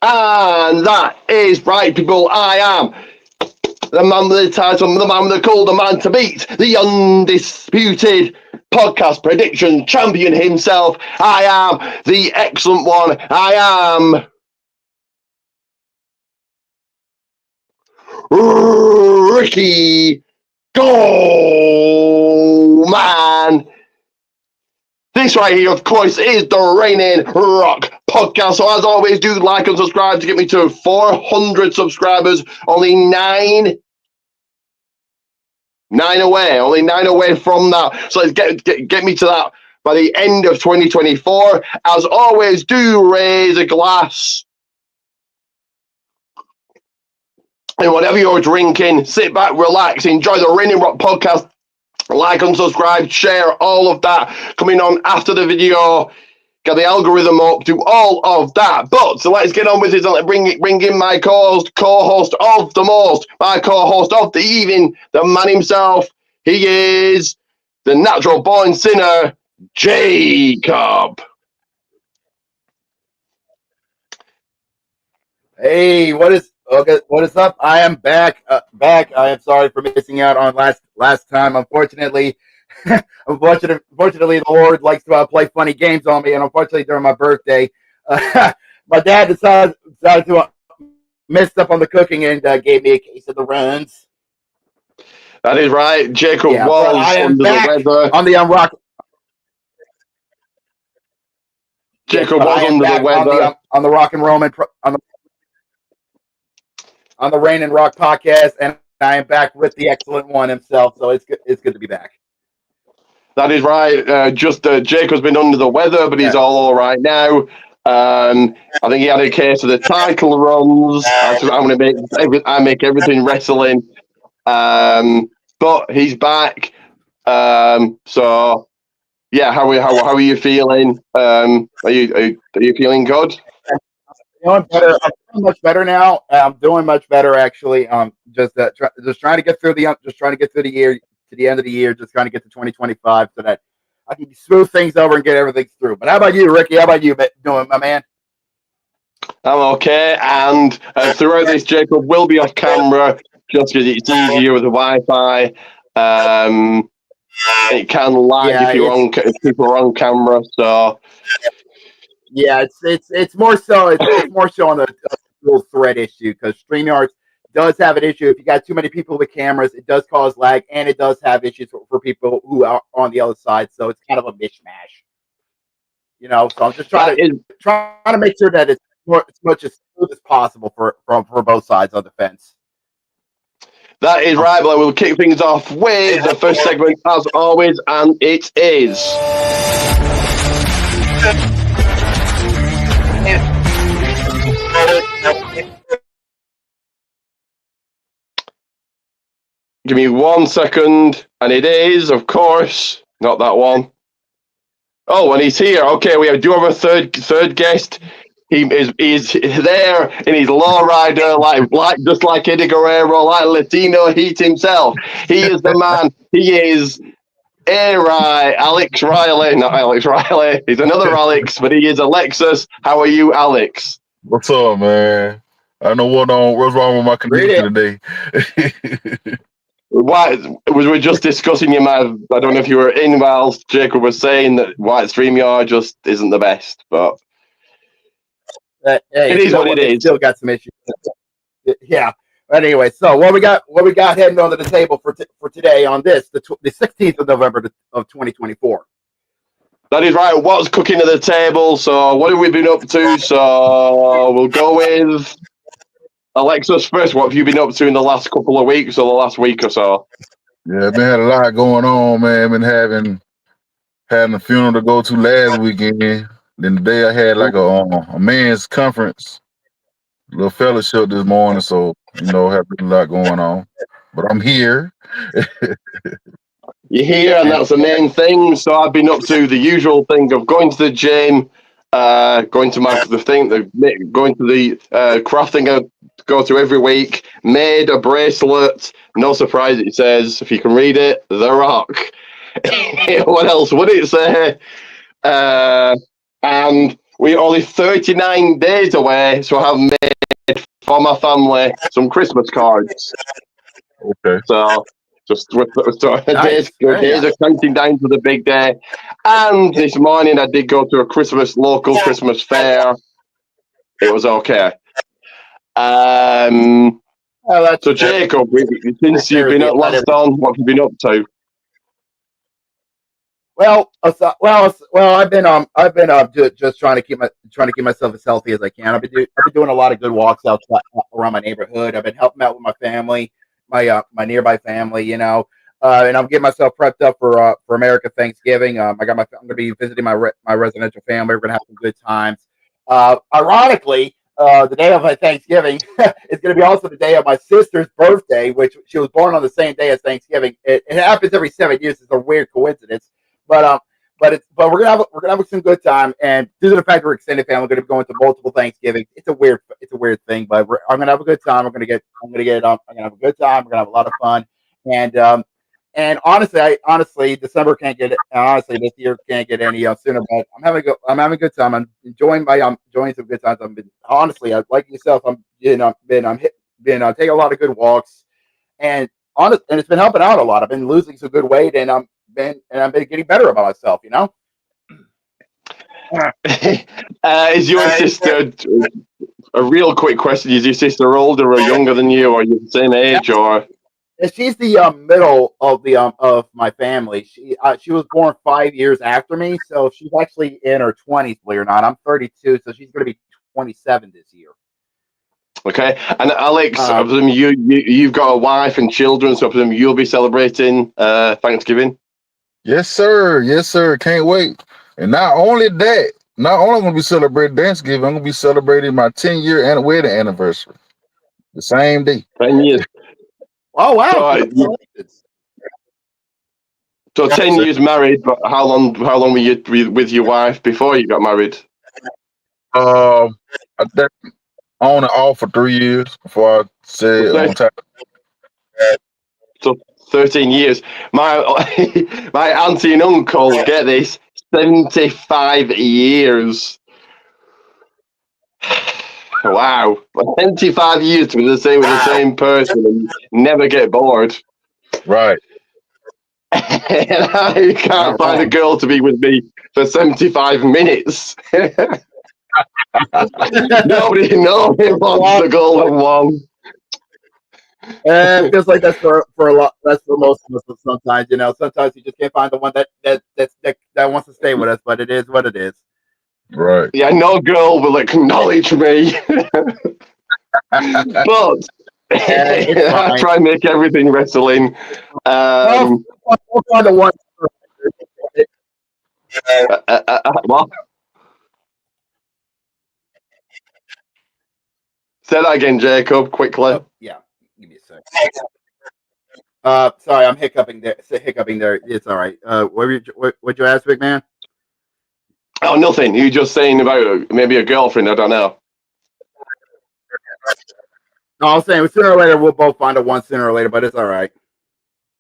And that is right, people. I am the man with the title, the man with the call, the man to beat, the undisputed podcast prediction champion himself. I am the excellent one. I am Ricky Goldman. This right here, of course, is the Reigning Rock Podcast. So as always, do like and subscribe to get me to 400 subscribers. Only nine away from that. So let's get me to that by the end of 2024. As always, do raise a glass. And whatever you're drinking, sit back, relax, enjoy the Reigning Rock Podcast. Like and subscribe, share, all of that coming on after the video. Get the algorithm up, do all of that. But so let's get on with it. And bring in my co-host of the most, my co-host of the evening, the man himself. He is the natural born sinner, Jacob. Hey, what is up? I am back. I am sorry for missing out on last time. Unfortunately, the Lord likes to play funny games on me, and unfortunately, during my birthday, my dad decided to mess up on the cooking and gave me a case of the runs. That is right. Jacob was under the weather. On the Unrock. Jacob was under the weather on the Rock and Roman on the Reigning Rock Podcast, and I am back with the excellent one himself. So it's good to be back. That is right. Jacob's been under the weather, but he's all right now. I think he had a case of the title runs. I make everything wrestling. But he's back. So yeah, how are you feeling? Are you feeling good? Doing better. I'm doing much better now. I'm doing much better actually. Just trying to get through the year, to the end of the year, just trying to get to 2025 so that I can smooth things over and get everything through. But how about you, Ricky? How about you doing, my man? I'm okay. And throughout this, Jacob will be off camera just because it's easier with the Wi-Fi. It can lag if people are on camera. So yeah, it's more so on the dual thread issue because StreamYard does have an issue. If you got too many people with cameras, it does cause lag, and it does have issues for people who are on the other side. So it's kind of a mishmash, So I'm just trying to make sure that it's as much as smooth as possible for both sides of the fence. That is right, but we'll kick things off with the first segment as always, and it is. Give me 1 second, and it is, of course, not that one. Oh, and he's here. Okay, we do have a third guest. He's there in his lowrider, just like Eddie Guerrero, like Latino Heat himself. He is the man. He is Alex Riley. Not Alex Riley. He's another Alex, but he is Alexis. How are you, Alex? What's up, man? I know what's wrong with my connection today. Why we just discussing I don't know if you were in whilst Jacob was saying that white StreamYard just isn't the best, but it is what it is. Still got some issues. Yeah. But anyway, so what we got heading onto the table for today on this, the 16th of November of 2024. That is right. What's cooking at the table? So what have we been up to? So we'll go with Alexis first. What have you been up to in the last couple of weeks or the last week or so? Yeah, man, had a lot going on, man. Been having a funeral to go to last weekend. Then today I had like a men's conference, little fellowship this morning. So, have a lot going on. But I'm here. You're here, and that's the main thing. So I've been up to the usual thing of going to the gym, going to the craft thing I go to every week. Made a bracelet. No surprise, it says, if you can read it, The Rock. What else would it say? And we're only 39 days away, so I have made for my family some Christmas cards. Okay. So Nice. days are counting down to the big day. And this morning I did go to a local Christmas fair. It was okay. Oh, that's So Jacob, since you've been last on, what have you been up to? Well, I've been just trying to keep myself as healthy as I can. I've been doing a lot of good walks outside around my neighborhood. I've been helping out with my family, my nearby family, and I'm getting myself prepped up for America Thanksgiving. I'm going to be visiting my residential family. We're going to have some good times. Ironically, the day of my Thanksgiving is going to be also the day of my sister's birthday, which she was born on the same day as Thanksgiving. It happens every 7 years. It's a weird coincidence. But we're gonna have some good time, and due to the fact we're extended family, we're gonna be going to multiple Thanksgivings. It's a weird thing, but I'm gonna have a good time. I'm gonna have a good time. We're gonna have a lot of fun, and honestly, December can't get honestly this year can't get any sooner. But I'm having a good time. I'm enjoying some good times. I've been honestly, like yourself, I'm taking a lot of good walks, and it's been helping out a lot. I've been losing some good weight, and I've been getting better about myself, Is your sister, a real quick question, is your sister older or younger than you, or are you the same age, or? She's the middle of my family. She was born 5 years after me, so she's actually in her 20s, believe it or not. I'm 32, so she's going to be 27 this year. Okay, and Alex, I presume you've got a wife and children, so I presume you'll be celebrating Thanksgiving. Yes, sir. Yes, sir. Can't wait. And not only that, not only going to be celebrating Thanksgiving, I'm going to be celebrating my 10-year wedding anniversary the same day. 10 years. Oh wow! So 10 years married, but how long were you with your wife before you got married? I think on and off for 3 years before I said on time. So 13 years. My auntie and uncle, get this, 75 years. Wow. 75 years to be with the same person and never get bored. Right. And I can't find a girl to be with me for 75 minutes. Nobody wants the golden one. It feels like that's for a lot. That's for most of us. Sometimes, sometimes you just can't find the one that wants to stay with us. But it is what it is. Right. Yeah, no girl will acknowledge me. But I try and make everything wrestling. We'll find the one. What? Say that again, Jacob, quickly. Yeah, give me a second. Sorry, I'm hiccuping there. It's all right. What'd you ask, big man? Oh, nothing. You just saying about maybe a girlfriend. I don't know. No, I was saying sooner or later we'll both find a one sooner or later, but it's all right.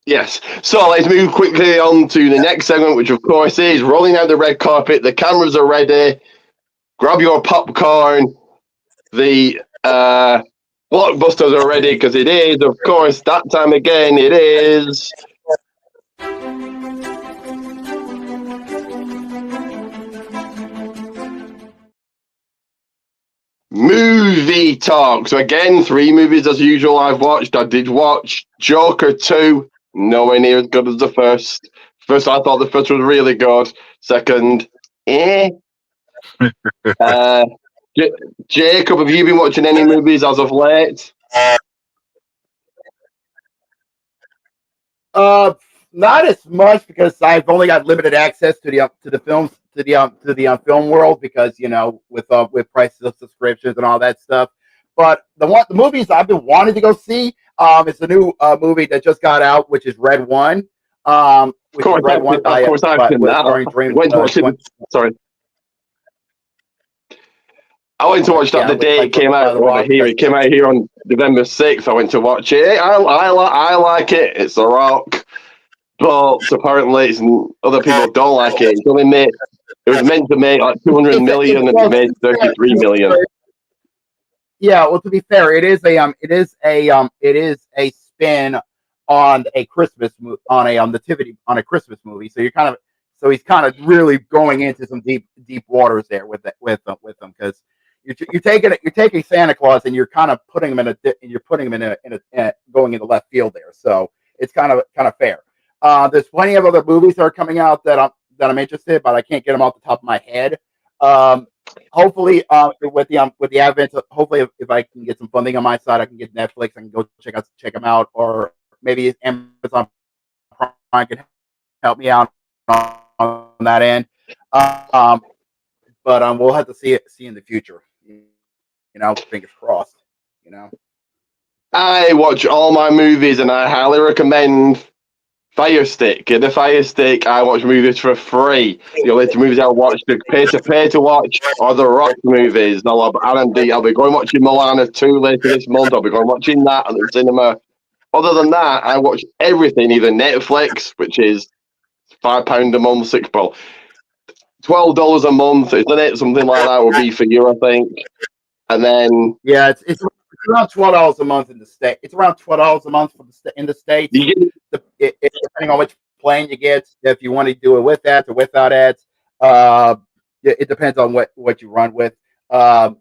Yes. So let's move quickly on to the next segment, which of course is rolling out the red carpet. The cameras are ready. Grab your popcorn. The blockbusters are ready because it is, of course, that time again. It is. Movie talk. So again, 3 movies as usual I've watched. I did watch Joker 2, nowhere near as good as the first. First, I thought the first was really good. Second, Jacob, have you been watching any movies as of late? Not as much because I've only got limited access to the films to the film world because with prices of subscriptions and all that stuff. But the movies I've been wanting to go see is the new movie that just got out, which is Red One. Of course, I've seen that. Sorry. I went to watch that the day it came out over here. It came out here on November 6th. I went to watch it. I like it. It's The Rock. But apparently other people don't like it. It's only made It was meant to make like 200 million, and it made 33 million. Yeah, well, to be fair, it is a spin on a Christmas nativity on a Christmas movie. So he's kind of really going into some deep waters there with them because you're taking Santa Claus and you're kind of putting him in a going into left field there. So it's kind of fair. There's plenty of other movies that are coming out that I'm interested, but I can't get them off the top of my head. Hopefully, with the advent, hopefully, if I can get some funding on my side, I can get Netflix. I can go check them out, or maybe Amazon Prime can help me out on that end. But we'll have to see in the future. Fingers crossed. I watch all my movies, and I highly recommend Fire Stick. Get the Fire Stick. I watch movies for free. The only movies I watch to pay to watch are the Rock movies. I'll be going watching Moana 2 later this month. I'll be going watching that at the cinema. Other than that, I watch everything, either Netflix, which is £5 a month, $12 a month, isn't it? Something like that would be for you, I think. And then it's around $12 a month in the state. It's around $12 a month in the States. Depending on which plan you get, if you want to do it with ads or without ads, it depends on what you run with. There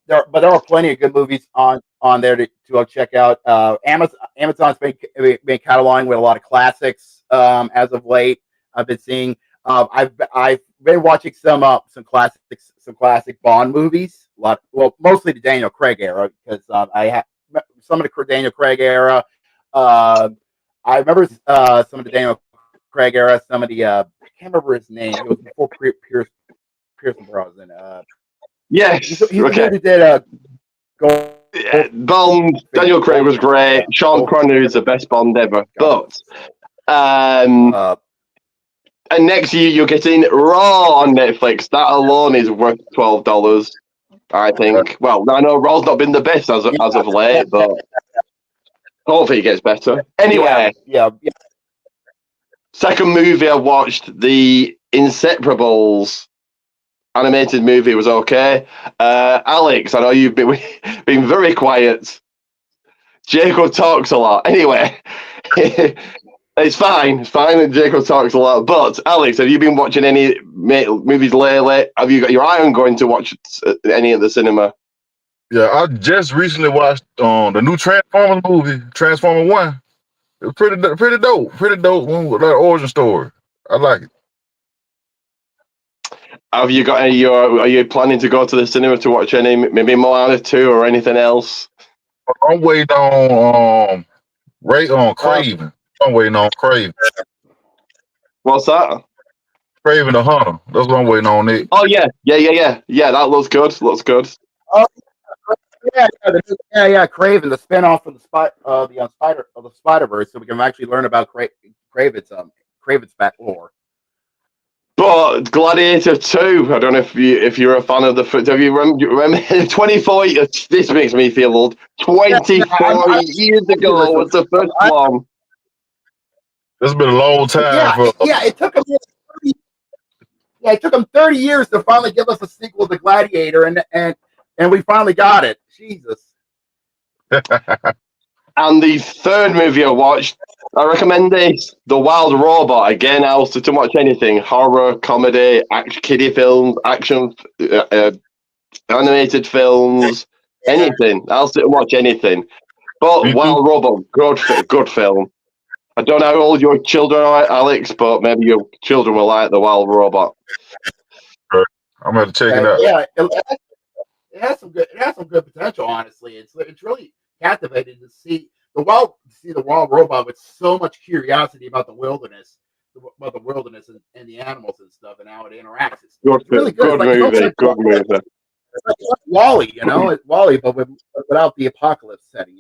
are plenty of good movies on there to go check out. Amazon's been cataloging with a lot of classics as of late. I've been seeing. I've been watching some classic Bond movies. Mostly the Daniel Craig era because I have some of the Daniel Craig era. I remember some of the Daniel Craig era. Some of the I can't remember his name. It was before Pearson Brosnan. Yes, he's the dude who did Bond. Daniel Craig was great. Sean Connery is the best Bond ever. But and next year you're getting Raw on Netflix. That alone is worth $12, I think. Well, I know Raw's not been the best as of late, but hopefully it gets better. Anyway, yeah. Second movie I watched, The Inseparables animated movie, was okay. Alex, I know you've been very quiet. Jacob talks a lot. Anyway, it's fine that Jacob talks a lot. But Alex, have you been watching any movies lately? Have you got your eye on going to watch any at the cinema? Yeah, I just recently watched the new Transformers movie, Transformer 1. It was pretty dope one with that origin story. I like it. Have you got any? Are you planning to go to the cinema to watch any, maybe Moana 2 or anything else? I'm waiting on Craven. I'm waiting on Craven. What's that? Craven the Hunter. That's what I'm waiting on. It. Oh yeah. That looks good. Looks good. Oh yeah. Craven, the spinoff of the Spider-Verse, so we can actually learn about Craven's back lore. But Gladiator 2, I don't know if you're a fan of the foot. Have you remember 24? This makes me feel old. 24 years ago was the first one. It's been a long time. It took him. It took him 30 years to finally give us a sequel to Gladiator, and we finally got it. Jesus. And the third movie I watched, I recommend this, The Wild Robot. Again, I'll sit and watch anything. Horror, comedy, kiddie films, action, animated films, anything. I'll sit and watch anything. But Wild Robot, good film. I don't know how old your children are, Alex, but maybe your children will like The Wild Robot. I'm going to check it out. Yeah, it has some good potential, honestly. It's really captivating to see the wild robot with so much curiosity about the wilderness and the animals and stuff and how it interacts. It's really good. Good movie. It's like Wall-E, it's Wall-E, but without the apocalypse setting,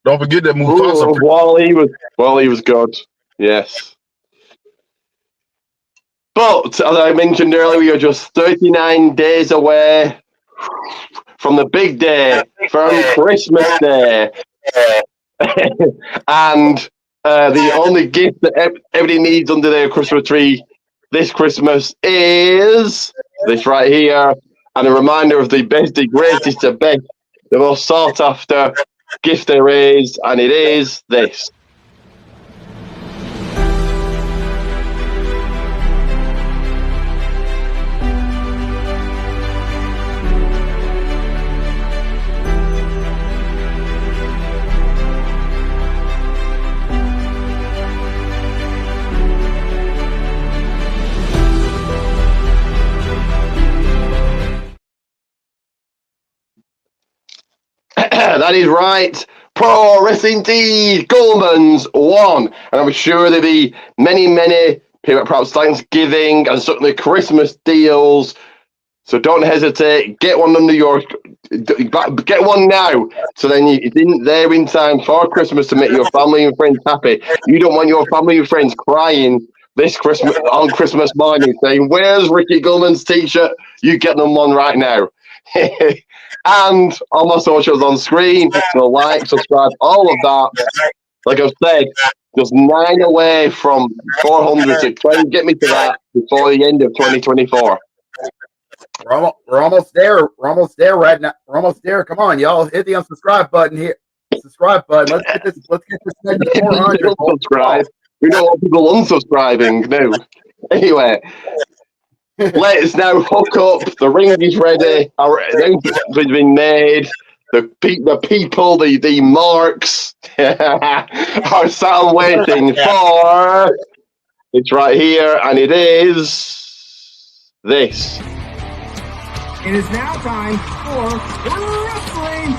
Don't forget that Mufasa. Wall-E was good. Yes. But as I mentioned earlier, we are just 39 days away from the big day, from Christmas Day. And the only gift that everybody needs under their Christmas tree this Christmas is this right here, and a reminder of the best, the greatest, the best, the most sought after gift there is, and it is this. That is right. Pro Wrestling Tees Goldman's won. And I'm sure there'll be many people, perhaps Thanksgiving and certainly Christmas deals. So don't hesitate. Get one under your... Get one now. So then it's in there in time for Christmas to make your family and friends happy. You don't want your family and friends crying this Christmas on Christmas morning saying, "Where's Ricky Goldman's t-shirt?" You get them one right now. And all my socials on screen. So like, subscribe, all of that. Like I've said, just 9 away from 400 to try and get me to that before the end of 2024. We're almost there. We're almost there right now. We're almost there. Come on, y'all. Hit the unsubscribe button here. Subscribe button. Let's get this to 400. Subscribe. We don't want people unsubscribing. No. Anyway. Let's now hook up. The ring is ready. Our announcement has been made. The people, the marks are sat waiting for. It's right here, and it is this. It is now time for wrestling.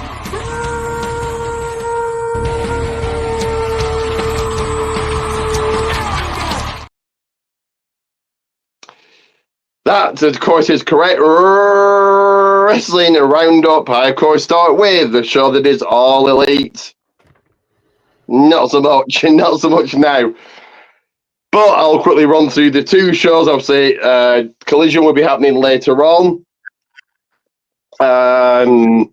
That, of course, is correct. Wrestling Roundup. I, of course, start with the show that is all elite. Not so much now. But I'll quickly run through the two shows. Obviously, Collision will be happening later on. So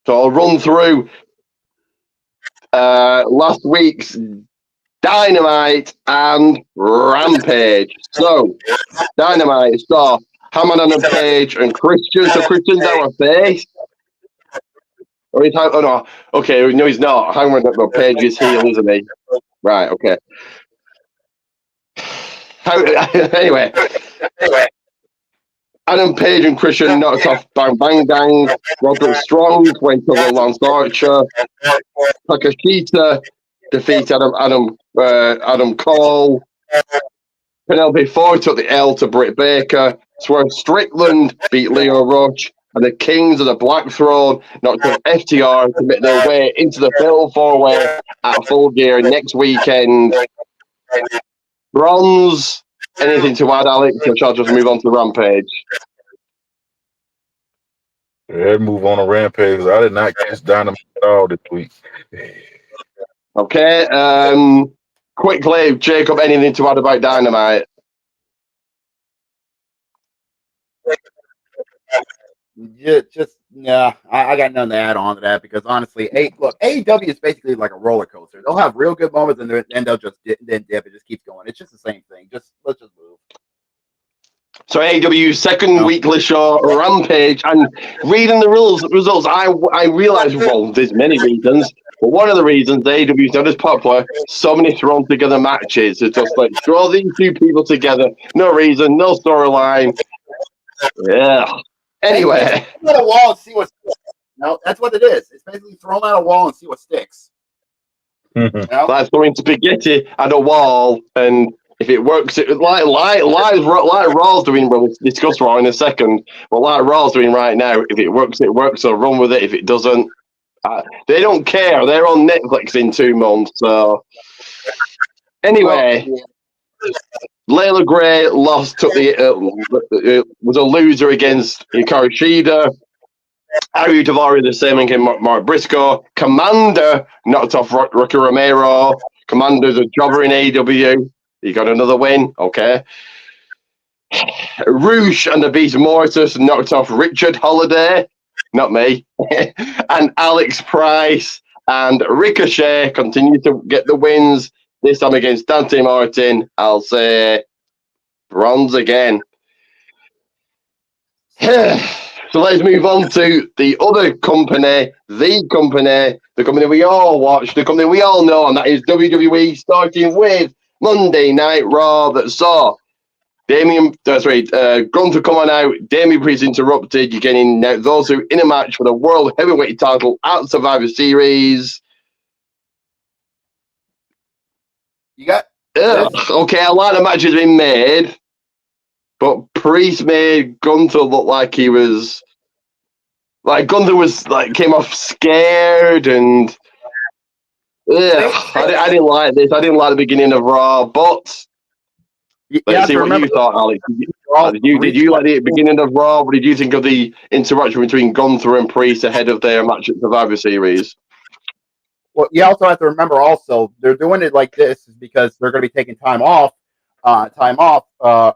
I'll run through last week's Dynamite and Rampage. So, Dynamite saw Hammond and Page and Christian. So, Christian's our face. Or he's, oh, no. Okay, no, he's not. Hammond and Page is heel, isn't he? Right, okay. Anyway. Adam Page and Christian knocked off Bang Bang Gang. Roderick Strong went over Lance Archer. Takashita defeated Adam Cole. Penelope Ford took the L to Britt Baker. Swerve Strickland beat Leo Rush. And the Kings of the Black Throne knocked off FTR to make their way into the Fatal 4-Way at Full Gear next weekend. Bronze. Anything to add, Alex? Or shall I just move on to Rampage? Yeah, move on to Rampage. I did not catch Dynamite at all this week. Okay. Quickly, Jacob, anything to add about Dynamite? I got nothing to add on to that because honestly, AEW is basically like a roller coaster. They'll have real good moments and then they'll just dip. It just keeps going. It's just the same thing. Let's just move. So AEW's second weekly show, Rampage, and reading the results, I realised, well, there's many reasons, but one of the reasons AEW's not as popular, so many thrown together matches. It's just like, throw these two people together, no reason, no storyline. Yeah. Anyway. Throw at a wall and see what sticks. No, that's what it is. It's basically throw at a wall and see what sticks. You know? Like throwing spaghetti at a wall, and if it works, like Raw's doing, we'll discuss Raw in a second, but like Raw's doing right now, if it works, it works, so run with it. If it doesn't, they don't care. They're on Netflix in 2 months, so... Anyway... Layla Gray lost, took was a loser against Hikaru Shida. Ari Daivari the same against Mark Briscoe. Commander knocked off Rocky Romero. Commander's a jobber in AEW. He got another win. Okay. Roosh and the Beast Mortis knocked off Richard Holiday. Not me. And Alex Price and Ricochet continue to get the wins. This time against Dante Martin. I'll say Bronze again. So let's move on to the other company, the company we all watch, the company we all know, and that is WWE, starting with Monday Night Raw that saw Gunther come on out, Damien Priest interrupted, you're getting those who in a match for the World Heavyweight title at Survivor Series. You got okay, a lot of matches been made, but Priest made Gunther look like he was Gunther was came off scared and I didn't like this. I didn't like the beginning of Raw, but let's see what you thought, Alex. Did you like the beginning of Raw? What did you think of the interaction between Gunther and Priest ahead of their match at Survivor Series? Well, you also have to remember also they're doing it like this is because they're going to be taking time off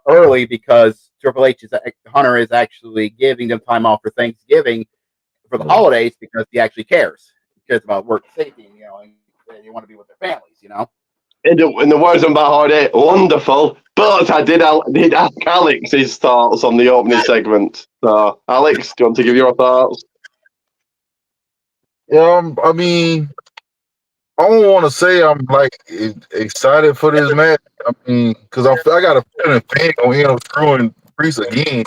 early because Triple H Hunter is actually giving them time off for Thanksgiving for the holidays because he actually cares. He cares about work safety, and they want to be with their families, In the words of Matt Hardy, wonderful. But I did ask Alex his thoughts on the opening segment. So, Alex, do you want to give your thoughts? I mean, I don't want to say I'm excited for this match. I mean, because I got a feeling Finn gonna end up screwing Priest again.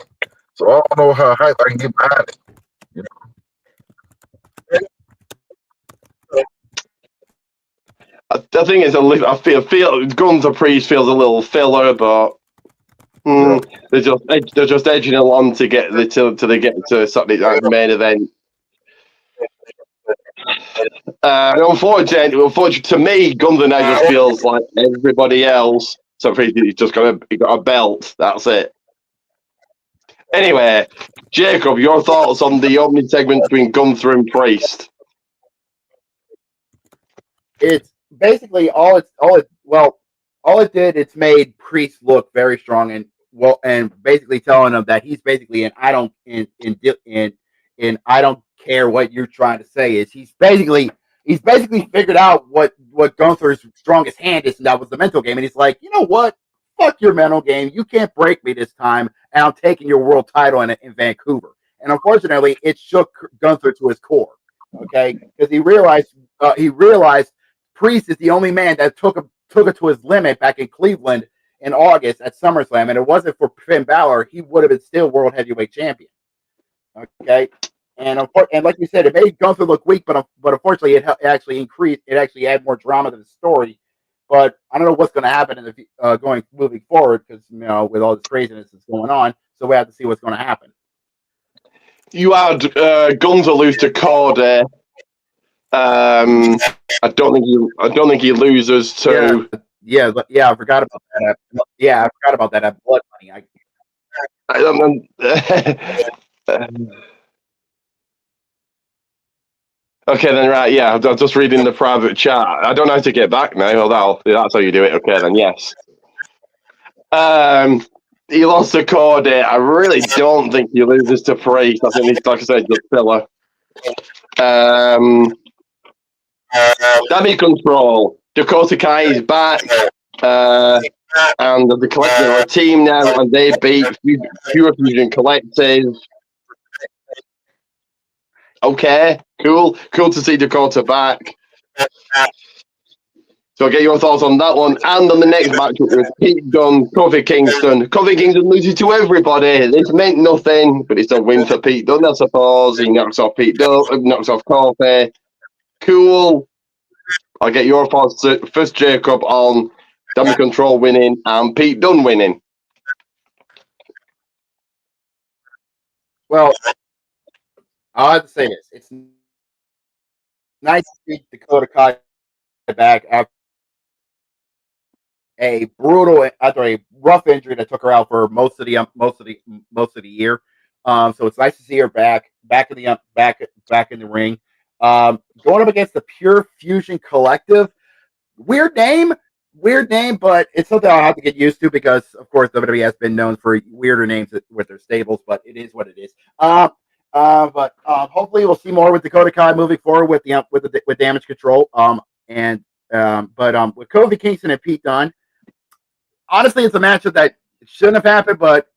So I don't know how hype I can get behind it. I think it's I feel Gunther Priest feels a little filler, but they're just edging along to get to Saturday night main event. Unfortunately to me, Gunther now just feels like everybody else. So he's just got a belt. That's it. Anyway, Jacob, your thoughts on the opening segment between Gunther and Priest? It's basically all it did. It's made Priest look very strong and basically telling him that he's basically I don't care what you're trying to say. He's basically figured out what Gunther's strongest hand is, and that was the mental game. And he's like, you know what? Fuck your mental game. You can't break me this time, and I'm taking your world title in Vancouver. And unfortunately, it shook Gunther to his core. Okay, because he realized Priest is the only man that took it to his limit back in Cleveland in August at SummerSlam, and it wasn't for Finn Balor, he would have been still World Heavyweight Champion. Okay, and like you said, it made Gunther look weak, but unfortunately, it actually increased. It actually added more drama to the story. But I don't know what's going to happen in the moving forward because with all this craziness that's going on, so we have to see what's going to happen. You had Gunther lose to Cody. I don't think he loses to. Yeah, I forgot about that. Yeah, I forgot about that at Blood Money. I don't Okay, then, right, yeah, I'm just reading the private chat. I don't know how to get back now. Oh, that's how you do it. Okay, then, yes. He lost to Cody. I really don't think he loses to Priest. I think he's, like I said, just filler. Damage Control. Dakota Kai is back. And the collective are a team now, and they beat Pure Fusion Collective. Okay, cool to see Dakota back. So I'll get your thoughts on that one. And on the next match with Pete Dunne, Kofi Kingston. Kofi Kingston loses to everybody. This meant nothing, but it's a win for Pete Dunne, I suppose. He knocks off knocks off Kofi. Cool. I'll get your thoughts first, Jacob, on Damage Control winning and Pete Dunne winning. Well, I'll have to say this. It's nice to see Dakota Kai back after a rough injury that took her out for most of the year. So it's nice to see her back in the ring. Going up against the Pure Fusion Collective. Weird name, but it's something I'll have to get used to because, of course, WWE has been known for weirder names with their stables, but it is what it is. But hopefully we'll see more with Dakota Kai moving forward with Damage Control. But with Kofi Kingston and Pete Dunne, honestly, it's a matchup that shouldn't have happened, but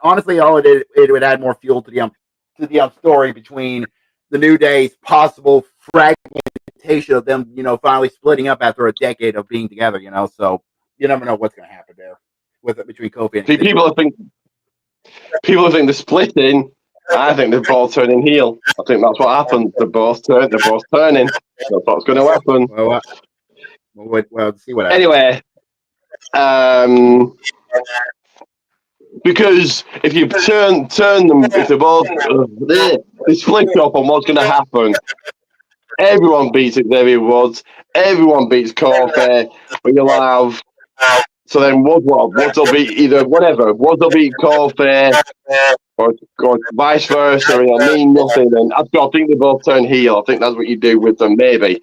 honestly, all it would add more fuel to the story between the New Day's possible fragmentation of them, finally splitting up after a decade of being together. So you never know what's going to happen there with it between Kofi and See, people think they're splitting. I think they're both turning heel. I think that's what happened. They're both turning. That's what's going to happen. Well, see what happens. Anyway, because if you turn them, if they're both they split up on what's going to happen, everyone beats Xavier Woods, everyone beats Kofi, but you'll have. So then Woods will beat either whatever. Woods will beat Kofi, or vice versa. It'll mean nothing. And I think they both turn heel. I think that's what you do with them, maybe.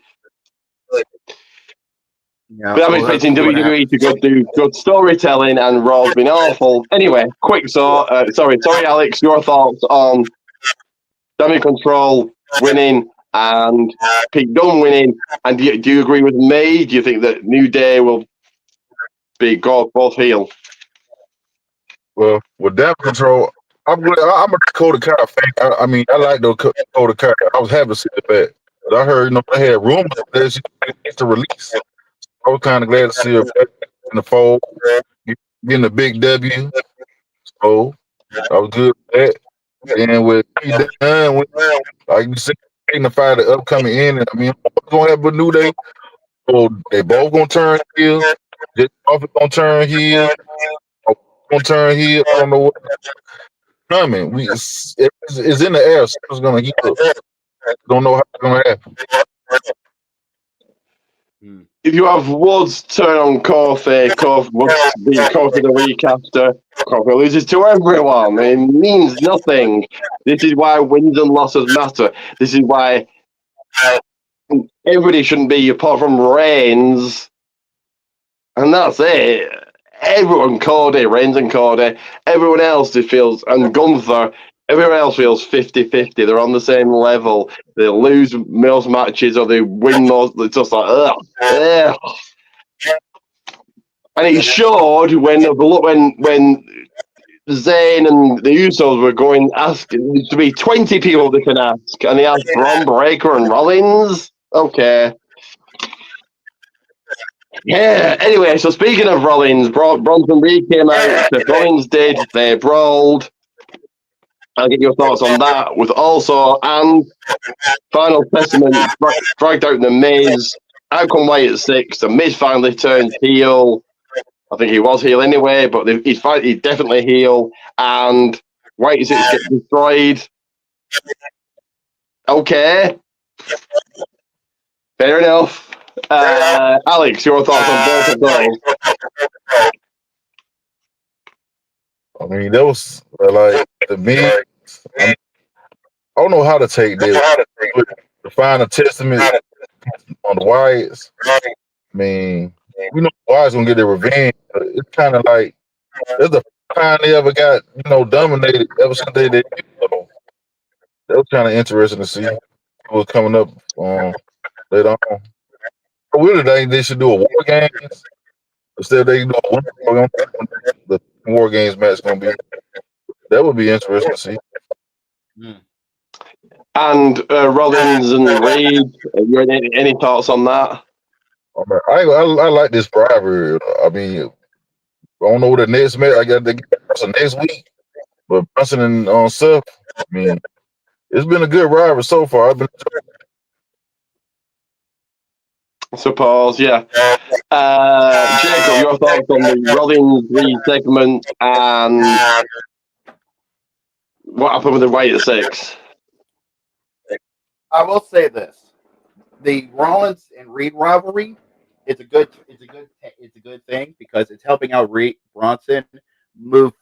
Yeah, but I'm expecting WWE to go do good storytelling, and Raw's been awful. Anyway, quick sorry, Alex, your thoughts on Damage Control winning and Pete Dunne winning, and do you agree with me? Do you think that New Day will be both heel? Well, with Damage Control, I'm a Dakota Kai fan. I mean, I like Dakota Kai. I was happy to see it back. But I heard, they had rumors that she needs to release. I was kind of glad to see her back in the fold, getting a big W. So I was good with that. And with Pete Dunne, like you said, signify the upcoming end. I mean, what's going to happen with New Day? So they both going to turn heel. Just going to turn heel. Going to turn heel. I don't know what coming. It's in the air. So it's going to heal. Don't know how it's going to happen. If you have Woods turn on Kofi beat Kofi the week after, Kofi loses to everyone. It means nothing. This is why wins and losses matter. This is why everybody shouldn't be apart from Reigns. And that's it. Everyone, Reigns and Cody, everyone else feels, and Gunther, everyone else feels 50-50. They're on the same level. They lose most matches or they win most. It's just like, ugh. And it showed when Zayn and the Usos were going asking to be 20 people they can ask, and they asked Braun Breaker and Rollins. Okay. Yeah, anyway, so speaking of Rollins, Bronson Reed came out, Rollins did, they brawled. I'll get your thoughts on that. And Final Testament dragged out the Miz. Outcome White at 6. The Miz finally turns heel. I think he was heel anyway, but he's definitely heel. And White at 6 gets destroyed. Okay. Fair enough. Alex, your thoughts on both of those? I mean, that was like, to me, I don't know how to take this. To find a testament on the Wyatts, I mean, we know the Wyatts gonna get their revenge, but it's kind of like that's the first time they ever got, dominated ever since they did. So that was kind of interesting to see what was coming up later on. I really think they should do a War Games. Instead, they do a War the War Games match gonna be. That would be interesting to see. And Rollins and Reed, any thoughts on that? I like this rivalry. I mean, I don't know what the next match. I got to get next week, but Brunson and Seth. I mean, it's been a good rivalry so far. I've been. I suppose, yeah. Jacob, your thoughts on the Rollins Reed segment and what happened with the White at 6? I will say this: the Rollins and Reed rivalry is a good thing because it's helping out Bronson move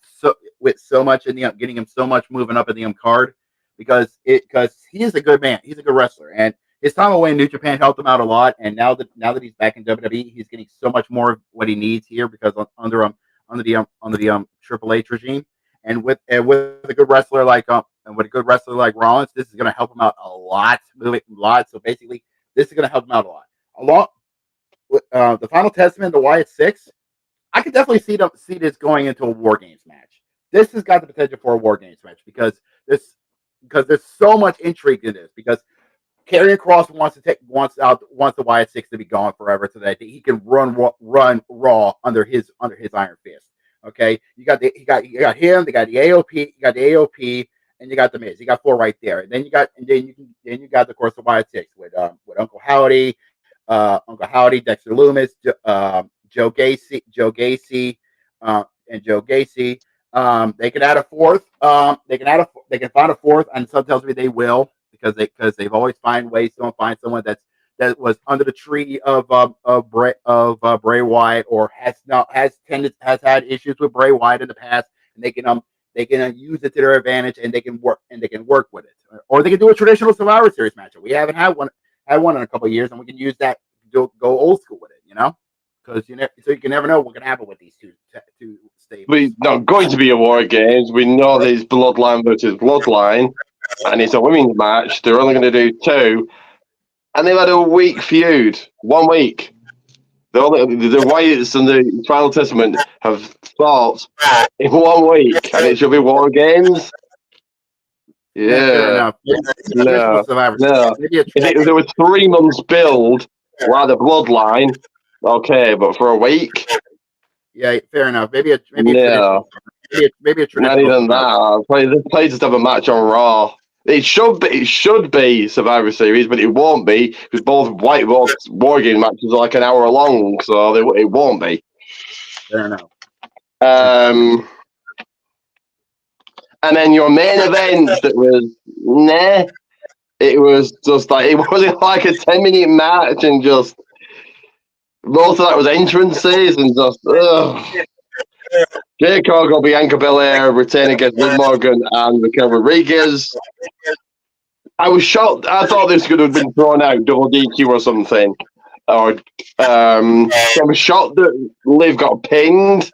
so much in the getting him so much moving up in the card because he is a good man. He's a good wrestler, and his time away in New Japan helped him out a lot. And now that he's back in WWE, he's getting so much more of what he needs here because under the Triple H regime, and with a good wrestler like Rollins, this is going to help him out a lot, moving a lot. So basically, this is going to help him out a lot. The Final Testament, the Wyatt 6, I could definitely see this going into a War Games match. This has got the potential for a War Games match because there's so much intrigue in this. Because Karrion Kross wants the YS6 to be gone forever so that he can run Raw under his iron fist. Okay, you got him. They got the AOP. You got the AOP, and you got the Miz. You got 4 right there. And then you got of course the YS6 with Uncle Howdy, Dexter Lumis, Joe Gacy, and Joe Gacy. They can add a fourth. They can find a fourth, and some tells me they will because they've always find ways to find someone that was under the tree of Bray Wyatt or has had issues with Bray Wyatt in the past, and they can use it to their advantage and they can work with it, or they can do a traditional Survivor Series match. We haven't had one in a couple of years, and we can use that to go old school with it, because you can never know what can happen with these two stables. It's not going to be a War Games. We know that it's Bloodline versus Bloodline, and it's a women's match. They're only going to do 2, and they've had a week feud. 1 week. The Wyatts and the Final Testament have fought in 1 week, and it should be War Games. Yeah. No. If there was 3 months build, like the Bloodline, okay, but for a week? Yeah, fair enough. Maybe a traditional. Not even that. This place just have a match on Raw. It should be Survivor Series, but it won't be because both White War Game matches are like an hour long, so it won't be. Fair enough. And then your main event that was it was just like it wasn't like a 10-minute match, and just most of that was entrances and just Jade Cargill, Bianca Belair retain against Liv Morgan and Raquel Rodriguez. I was shocked. I thought this could have been thrown out double DQ or something. Or I was shocked that Liv got pinned.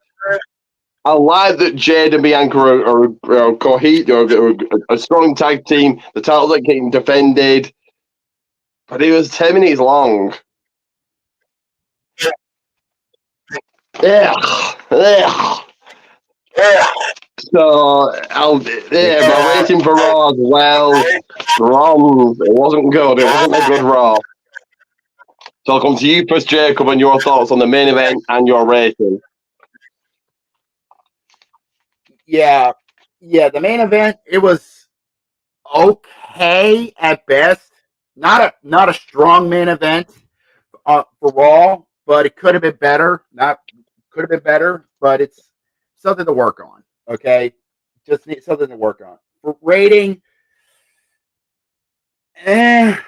I like that Jade and Bianca are cohesive, or a strong tag team. The titles are getting defended, but it was 10 minutes long. Yeah. So my rating for Raw as well. Wrong. It wasn't good. It wasn't a good Raw. So I'll come to you first, Jacob, and your thoughts on the main event and your rating. Yeah, the main event, it was okay at best. Not a strong main event for Raw, but it could have been better. But it's something to work on. Okay, just need something to work on. For rating, I'd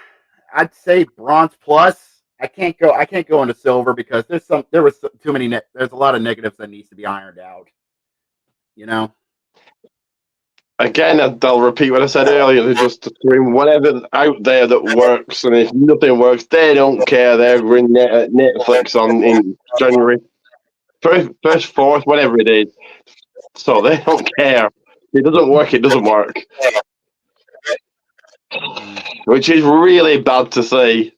say bronze plus. I can't go into silver because there's a lot of negatives that needs to be ironed out. Again, I'll repeat what I said earlier. They're just doing whatever out there that works, and if nothing works, they don't care. They're in Netflix in January, first, 4th, whatever it is. So they don't care. It doesn't work. It doesn't work, which is really bad to see.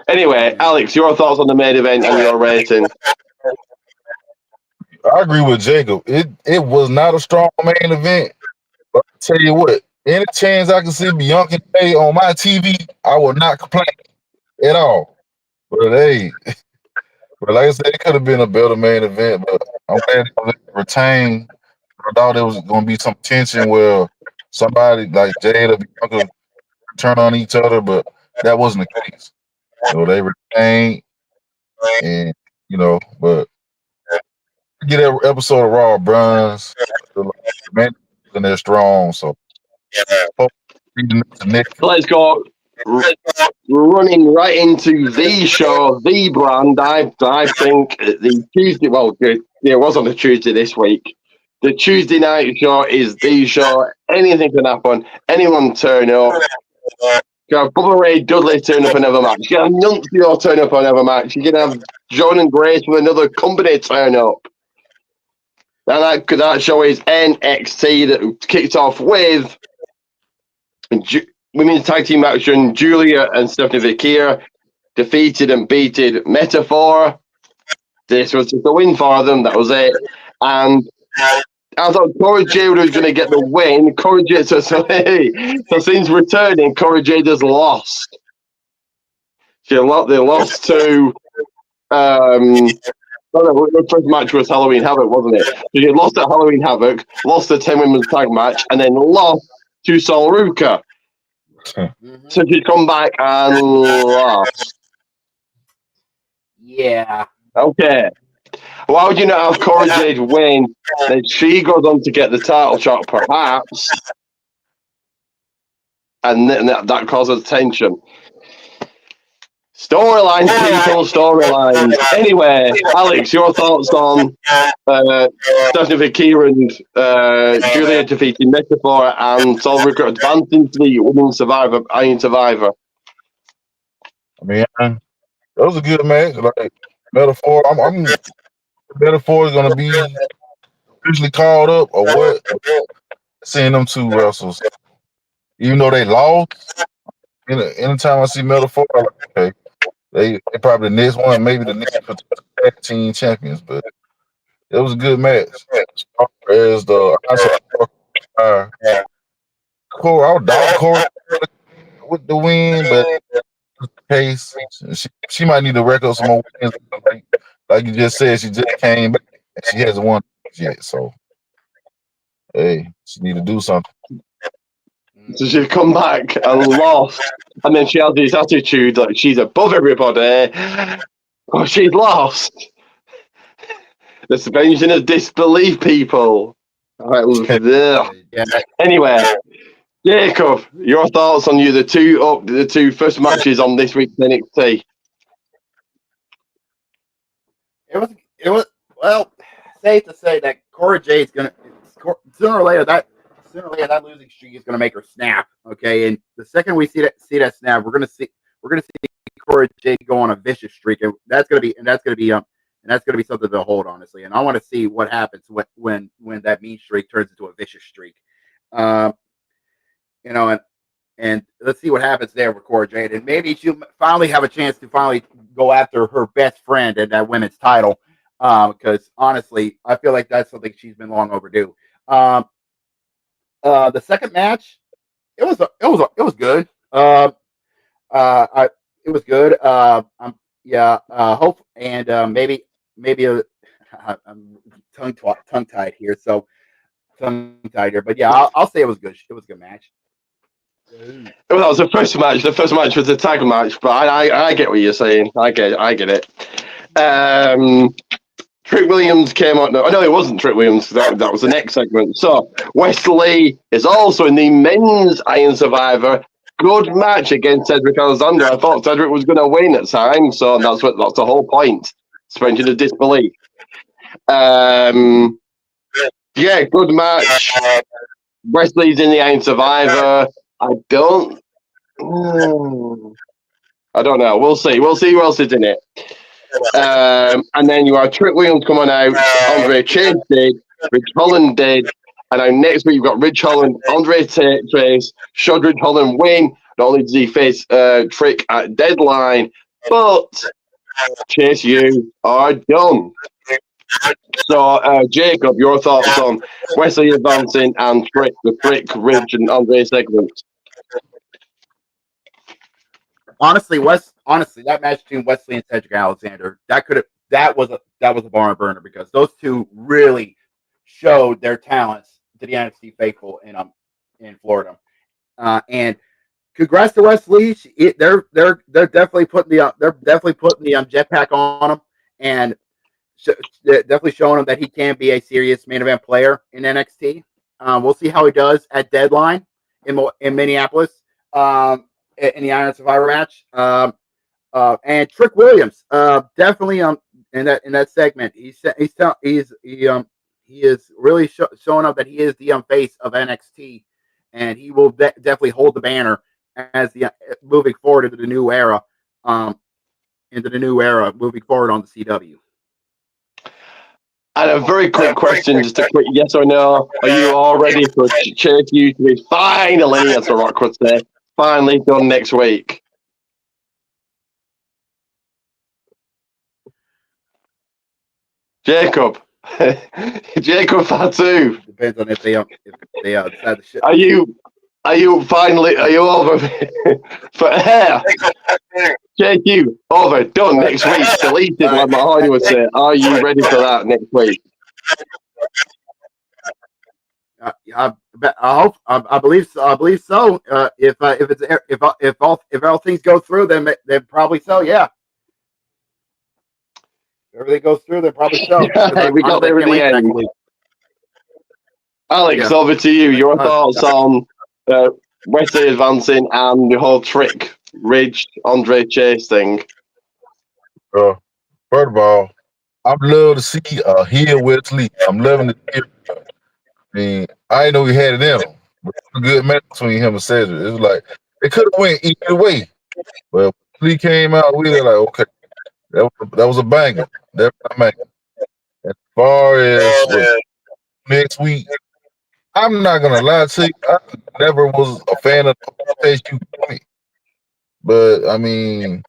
Anyway, Alex, your thoughts on the main event and your rating? I agree with Jacob. It was not a strong main event, but I'll tell you what, any chance I can see Bianca Day on my TV, I will not complain at all. But hey, but like I said, it could have been a better main event, but I'm glad they retained. I thought there was going to be some tension where somebody like Jade or Bianca turn on each other, but that wasn't the case. So they retained, and but get that episode of Raw Bruns, man, and they're strong. So let's go. Running right into the show, the brand. I think the Tuesday. Well, it was on a Tuesday this week. The Tuesday night show is the show. Anything can happen. Anyone turn up. You can have Bubba Ray Dudley turn up another match. You can have Nunzio turn up another match. You can have John and Grace with another company turn up. And that show is NXT that kicked off with women's tag team action. Julia and Stephanie Vickers defeated and beated Metaphor, This was just a win for them. That was it. And I thought Cora Jade was going to get the win. Cora Jade, so since returning, Cora Jade has lost. They lost to. The first match was Halloween Havoc, wasn't it? So she lost at Halloween Havoc, lost the 10 women's tag match, and then lost to Sol Ruka. So she's come back and lost. Yeah. Okay. Why would you not have Cora Jade win? Then she goes on to get the title shot, perhaps. And that causes tension. Storylines, people, storylines. Anyway, Alex, your thoughts on Stephanie McKee and Julia defeating Metaphor and Sol Ruka advancing to the Women's Survivor, Iron Survivor? I mean, that was a good match. Like Metaphor, I'm Metaphor is gonna be officially called up or what? Seeing them two wrestlers, even though they lost. Anytime I see Metaphor, I'm like, okay, they probably the next one, maybe the next tag team champions, but it was a good match. As far as the Cora, I would doubt Cora with the win, but case she might need to rack up some more wins. Like you just said, she just came back and she hasn't won yet. So hey, she need to do something. So she's come back and lost, and then she has this attitude like she's above everybody. Oh, she's lost. The suspension of disbelief, people. Anyway, Jacob, your thoughts on the two first matches on this week's NXT? It was well safe to say that Cora Jade's gonna sooner or later that losing streak is gonna make her snap. Okay, and the second we see that snap, we're gonna see Cora Jade go on a vicious streak, and that's gonna be something to hold, honestly. And I want to see what happens when that mean streak turns into a vicious streak. And let's see what happens there with Cora Jade, and maybe she'll finally have a chance to finally go after her best friend at that women's title. Because honestly, I feel like that's something she's been long overdue. The second match, it was good. It was good. Hope and maybe I'm tongue tied here, but yeah, I'll say it was good. It was a good match. Well, that was the first match. The first match was the tag match, but I get what you're saying. I get it. Trick Williams came out. No, it wasn't Trick Williams. That was the next segment. So Wesley is also in the men's Iron Survivor. Good match against Cedric Alexander. I thought Cedric was going to win at time, so that's the whole point. Suspension of disbelief. Yeah, good match. Wesley's in the Iron Survivor. I don't know. We'll see. We'll see who else is in it. And then you have Trick Williams coming out. Andre Chase did. Rich Holland did. And then next week you've got Rich Holland, Andre Chase. Should Rich Holland win? Not only does he face Trick at Deadline, but Chase, you are done. So, Jacob, your thoughts on Wesley advancing and the Trick, Rich, and Andre segment? Honestly, that match between Wesley and Cedric Alexander, that was a barn burner, because those two really showed their talents to the NXT faithful in Florida. And congrats to Wesley. They're definitely putting the jetpack on him, and definitely showing him that he can be a serious main event player in NXT. We'll see how he does at Deadline in Minneapolis. In the Iron Survivor match, and Trick Williams, definitely in that segment, he is really showing up that he is the face of NXT, and he will definitely hold the banner as the moving forward into the new era, moving forward on the CW. And a very quick question, just a quick yes or no: are you all ready for Chase U to be finally, as The Rock would say, finally done next week? Jacob. Jacob Fatu. Depends on if they decide to ship. Are you over for hair? JQ, over, done next week, deleted like Mahoney would say. Are you ready for that next week? I believe so. I believe so. If all things go through, then probably so. Yeah. If everything goes through, then probably so. We got there in the end. Alex, over to you. Your thoughts on Wesley advancing and the whole Trick Ridge Andre Chase thing? First of all, I'd love to see a heel Wesley. I'm loving the heel. I mean, I didn't know he had it in him. But it was a good match between him and Cedric. It was like it could have went either way. But he came out with it like, okay, that was a banger. That's a banger. As far as next week, I'm not gonna lie to you. I never was a fan of Chase U. But I mean,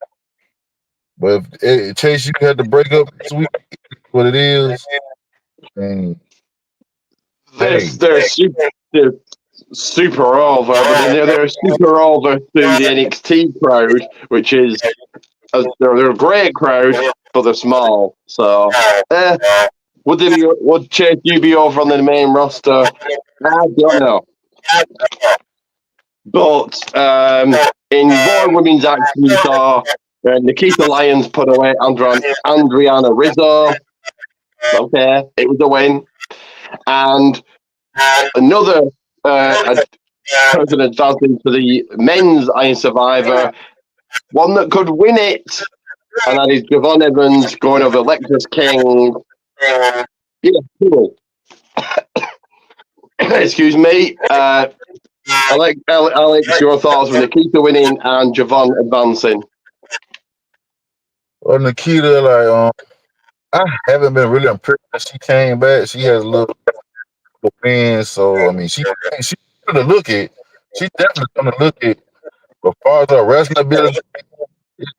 but if Chase U had to break up this week, what it is, and they're super over, but they're super over to the NXT crowd, which is they're a great crowd, but they're small. So, would Chase U be over on the main roster? I don't know. But in Raw Women's Action, we saw Nikita Lyons put away Andriana Rizzo. Okay, it was a win. And another person advancing to the men's Iron Survivor, one that could win it, and that is Javon Evans going over Lexus King. Yeah, cool. Excuse me. Alex, your thoughts on Nikita winning and Javon advancing? Well, Nikita, like, I haven't been really impressed that she came back. She has a little fans, so I mean, she's gonna look at. She's definitely gonna look at. As far as her wrestling ability,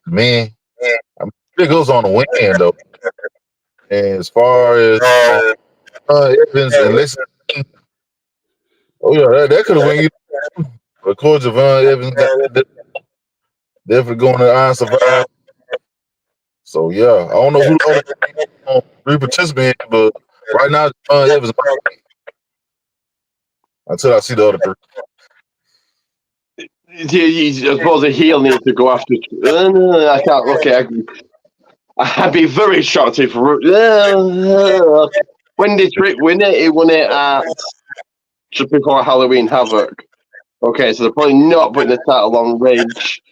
man, I mean, it goes on the win though. And as far as Evans and listen, oh yeah, that could have won you. Of course, Javon Evans definitely going to Iron Survivor. So yeah, I don't know who the other re-participant, but right now Javon Evans. Until I see the other person. I suppose a heel needs to go after. I can't look at it. I'd be very shocked if. When did Trick win it? He won it at just before Halloween Havoc. Okay, so they're probably not putting the title on Ridge.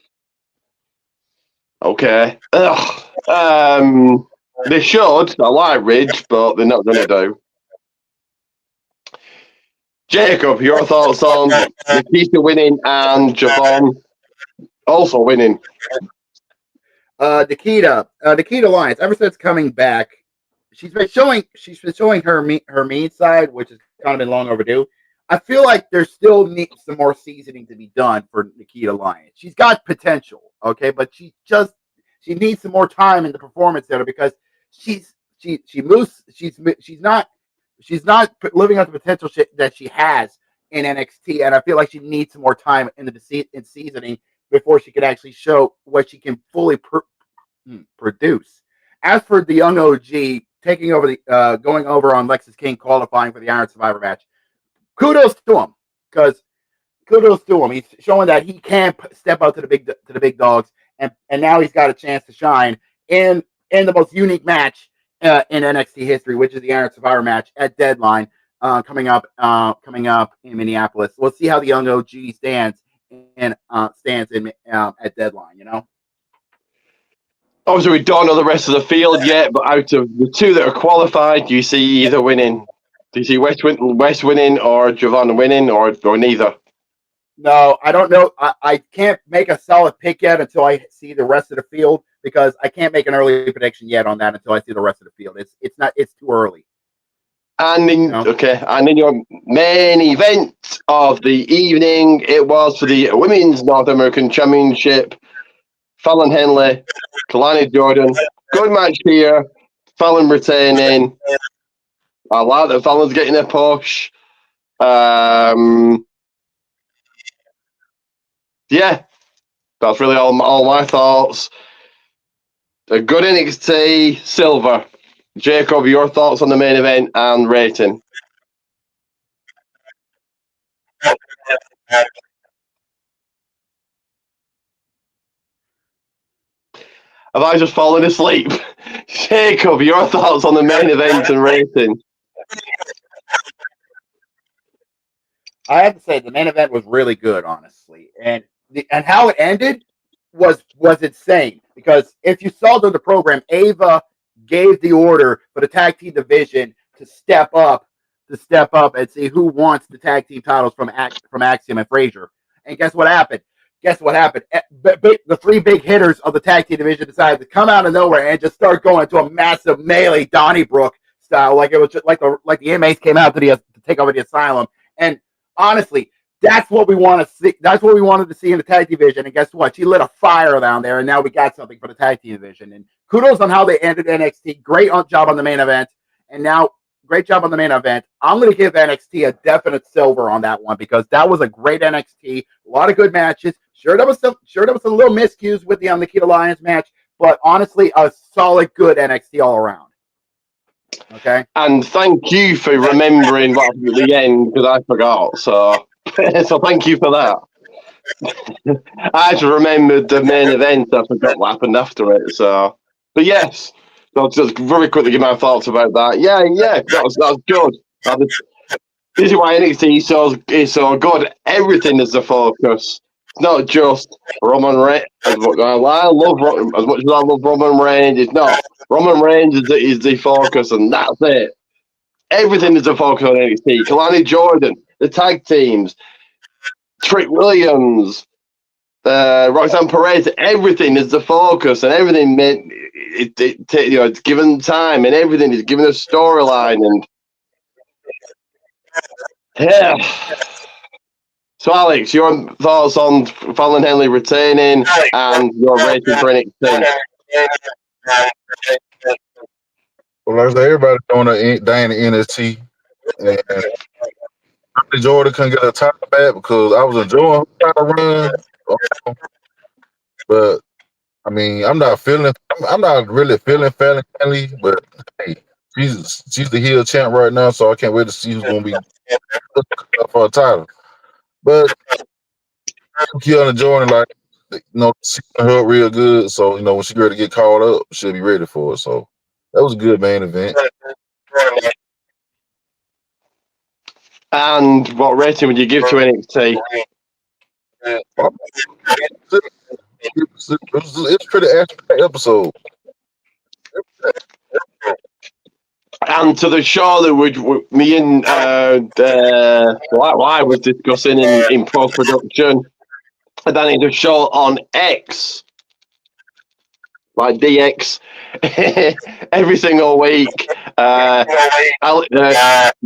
Okay. They should. I like Ridge, but they're not going to do. Jacob, your thoughts on Nikita winning and Javon also winning? Nikita Lyons, ever since coming back, she's been showing her mean side, which has kind of been long overdue. I feel like there still needs some more seasoning to be done for Nikita Lyons. She's got potential, okay, but she needs some more time in the performance center because she's not living up to the potential that she has in NXT, and I feel like she needs some more time in seasoning before she can actually show what she can fully produce. As for the young OG taking over going over on Lexus King, qualifying for the Iron Survivor match, kudos to him He's showing that he can step out to the big dogs, and now he's got a chance to shine in the most unique match in NXT history, which is the Iron Survivor match at Deadline, coming up in Minneapolis. We'll see how the young OG stands at Deadline. Obviously, we don't know the rest of the field yet, but out of the two that are qualified, do you see either winning? Do you see West winning or Javon winning or neither? No, I don't know. I can't make a solid pick yet until I see the rest of the field, because I can't make an early prediction yet on that until I see the rest of the field. It's too early. And in your main event of the evening, it was for the Women's North American Championship. Fallon Henley, Kalani Jordan. Good match here. Fallon retaining. I like that Fallon's getting a push. Yeah, that's really all my thoughts. A good NXT Silver. Jacob, your thoughts on the main event and rating? Have I just fallen asleep? Jacob, your thoughts on the main event and rating? I have to say the main event was really good, honestly, and how it ended was insane. Because if you saw during the program, Ava gave the order for the tag team division to step up and see who wants the tag team titles from Axiom and Frazier. And guess what happened? The three big hitters of the tag team division decided to come out of nowhere and just start going into a massive melee, Donnybrook style, like it was just like the inmates came out to take over the asylum. And honestly, that's what we want to see. That's what we wanted to see in the tag division. And guess what? She lit a fire down there, and now we got something for the tag team division. And kudos on how they ended NXT. Great job on the main event. And now, great job on the main event. I'm going to give NXT a definite silver on that one because that was a great NXT. A lot of good matches. Sure, there was a little miscues with the Nikita Lyons match, but honestly, a solid, good NXT all around. Okay. And thank you for remembering what happened at the end because I forgot. So thank you for that. I just remembered the main event. I forgot what happened after it. So, but yes, I'll just very quickly give my thoughts about that. Yeah, that's good. This is why NXT is so good. Everything is the focus. It's not just Roman Reigns. As much as I love Roman Reigns, it's not. Roman Reigns is the focus, and that's it. Everything is the focus on NXT. Kalani Jordan, the tag teams, Trick Williams, Roxanne Perez, everything is the focus, and everything it's given time, and everything is given a storyline, and yeah. So, Alex, your thoughts on Fallon Henley retaining and your rating for NXT? Well, like I said, everybody doing a dying in NXT, and Jordan couldn't get a title back because I was enjoying her title run, but I mean, I'm not really feeling Fallon Henley, but hey, she's the heel champ right now, so I can't wait to see who's going to be looking for a title. But Kiana Jordan, seeing her up real good, so when she's ready to get called up, she'll be ready for it. So that was a good main event. And what rating would you give to NXT? It's pretty action-packed episode. And to the show that me and I was discussing in post-production, and then it's a show on X, like DX, every single week.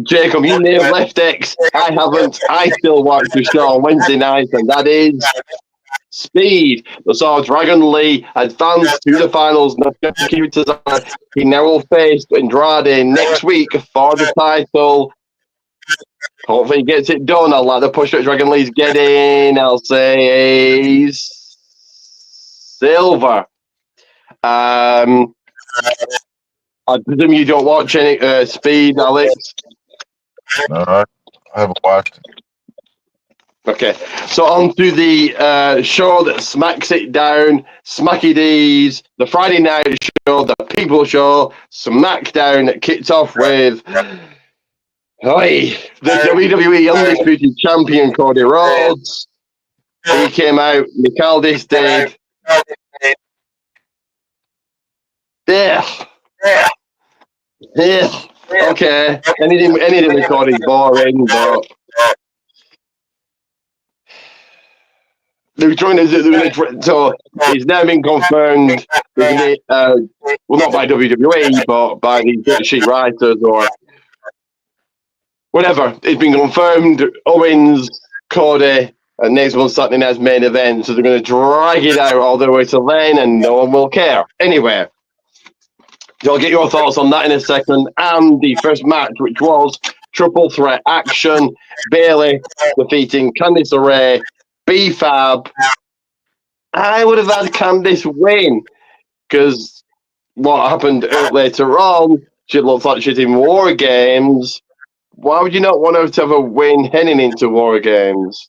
Jacob, you may have left X. I haven't. I still watch the show on Wednesday nights, and that is Speed. So Dragon Lee advanced to the finals. He now will face Andrade next week for the title. Hopefully he gets it done. I'll like the push that Dragon Lee's getting. I'll say silver. I presume you don't watch any Speed, Alex? No, I haven't watched it. Okay, so on to the show that smacks it down, Smacky D's, the Friday night show, the People Show, Smackdown, that kicked off with the WWE Undisputed Champion Cody Rhodes. He came out, Mikaldis did. Yeah. Okay. Anything with Cody's boring, but so it's now been confirmed, isn't it? Well, not by WWE, but by the Dirt Sheet writers or whatever. It's been confirmed. Owens, Cody, and next one Saturday night's main event. So they're going to drag it out all the way to then, and no one will care. Anyway, So I'll get your thoughts on that in a second. And the first match, which was triple threat action, Bayley defeating Candice LeRae, B-Fab. I would have had Candice win because what happened later on, she looks like she's in War Games. Why would you not want her to have a win heading into War Games?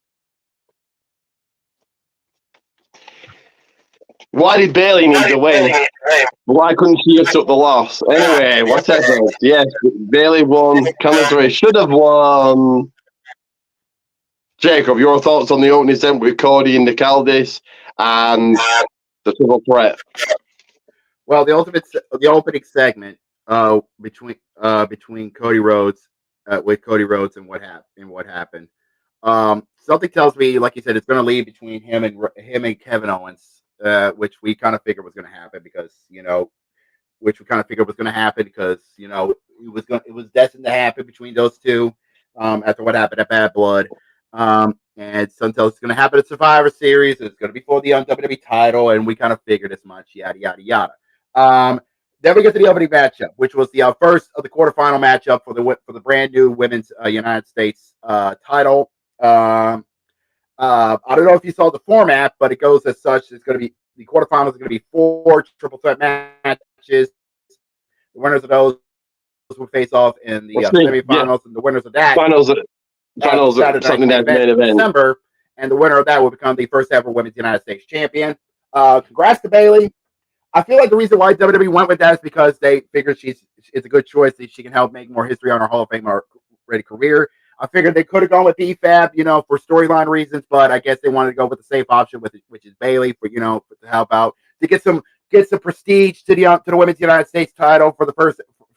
Why did Bayley need to win? Why couldn't she have took the loss? Anyway, whatever. Yes, Bayley won. Candice LeRae should have won. Jacob, your thoughts on the opening segment with Cody and Nick Aldis and the triple threat? Well, the opening segment between Cody Rhodes with Cody Rhodes and what happened. Something tells me, like you said, it's going to lead between him and Kevin Owens, which we kind of figured was going to happen because it was destined to happen between those two after what happened at Bad Blood. And some tells it's going to happen at Survivor Series. It's going to be for the WWE title, and we kind of figured as much. Yada yada yada. Then we get to the opening matchup, which was the first of the quarterfinal matchup for the brand new women's United States title. I don't know if you saw the format, but it goes as such. It's going to be the quarterfinals. Is going to be 4 triple threat matches. The winners of those will face off in the semifinals, and the winners of that finals Saturday night main event December, and the winner of that will become the first ever women's United States champion. Congrats to Bayley. I feel like the reason why WWE went with that is because they figured it's a good choice that she can help make more history on her Hall of Fame ready career. I figured they could have gone with B-Fab, for storyline reasons, but I guess they wanted to go with the safe option, which is Bayley to help out to get some prestige to the women's United States title for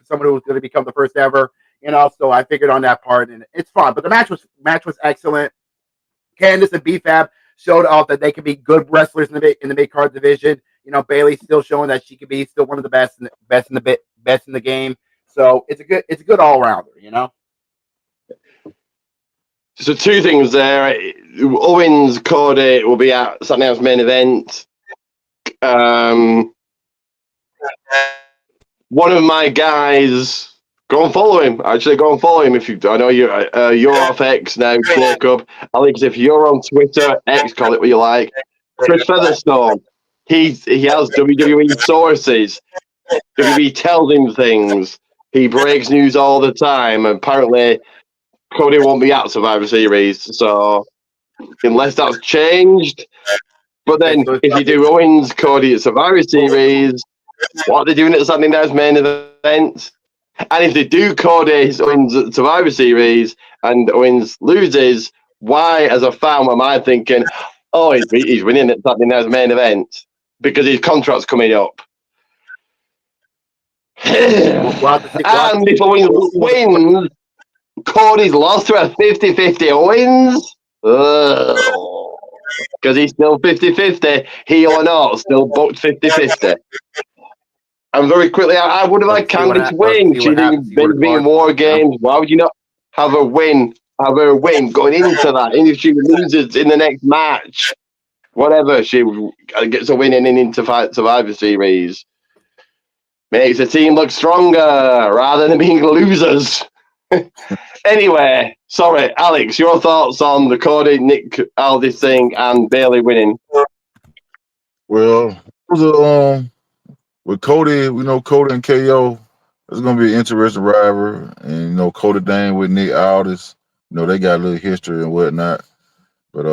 someone who was going to become the first ever. So I figured on that part, and it's fun. But the match was excellent. Candice and B-Fab showed off that they can be good wrestlers in the mid card division. Bayley's still showing that she can be still one of the best in the game. So it's a good all rounder. So 2 things there. Owens Cody will be at Saturday night's main event. One of my guys. Go and follow him. Actually, go and follow him if you. I know you're off X now, Jacob. Alex, if you're on Twitter, X, call it what you like. Chris Featherstone. He has WWE sources. WWE tells him things. He breaks news all the time. Apparently, Cody won't be at Survivor Series. So, unless that's changed. But then, if you do Owens Cody at Survivor Series, what are they doing at Saturday night's main event? And if they do Cody Owens at Survivor Series and Owens loses, why, as a fan, am I thinking, oh, he's winning at Saturday night's main event because his contract's coming up? And if Owens wins, Cody's lost to a 50-50 Owens. Because he's still 50-50, heel or not, still booked 50-50. And very quickly, I would have had Candice win. She didn't be in War Games. Why would you not have her win? Have her win going into that. And if she loses in the next match, whatever, she gets a win and into Survivor Series. Makes the team look stronger rather than being losers. Anyway, sorry, Alex, your thoughts on the Cody, Nick Aldis thing and Bayley winning? Well, it was with Cody, we know Cody and KO. It's gonna be an interesting rivalry, and Cody Dane with Nick Aldis. They got a little history and whatnot. But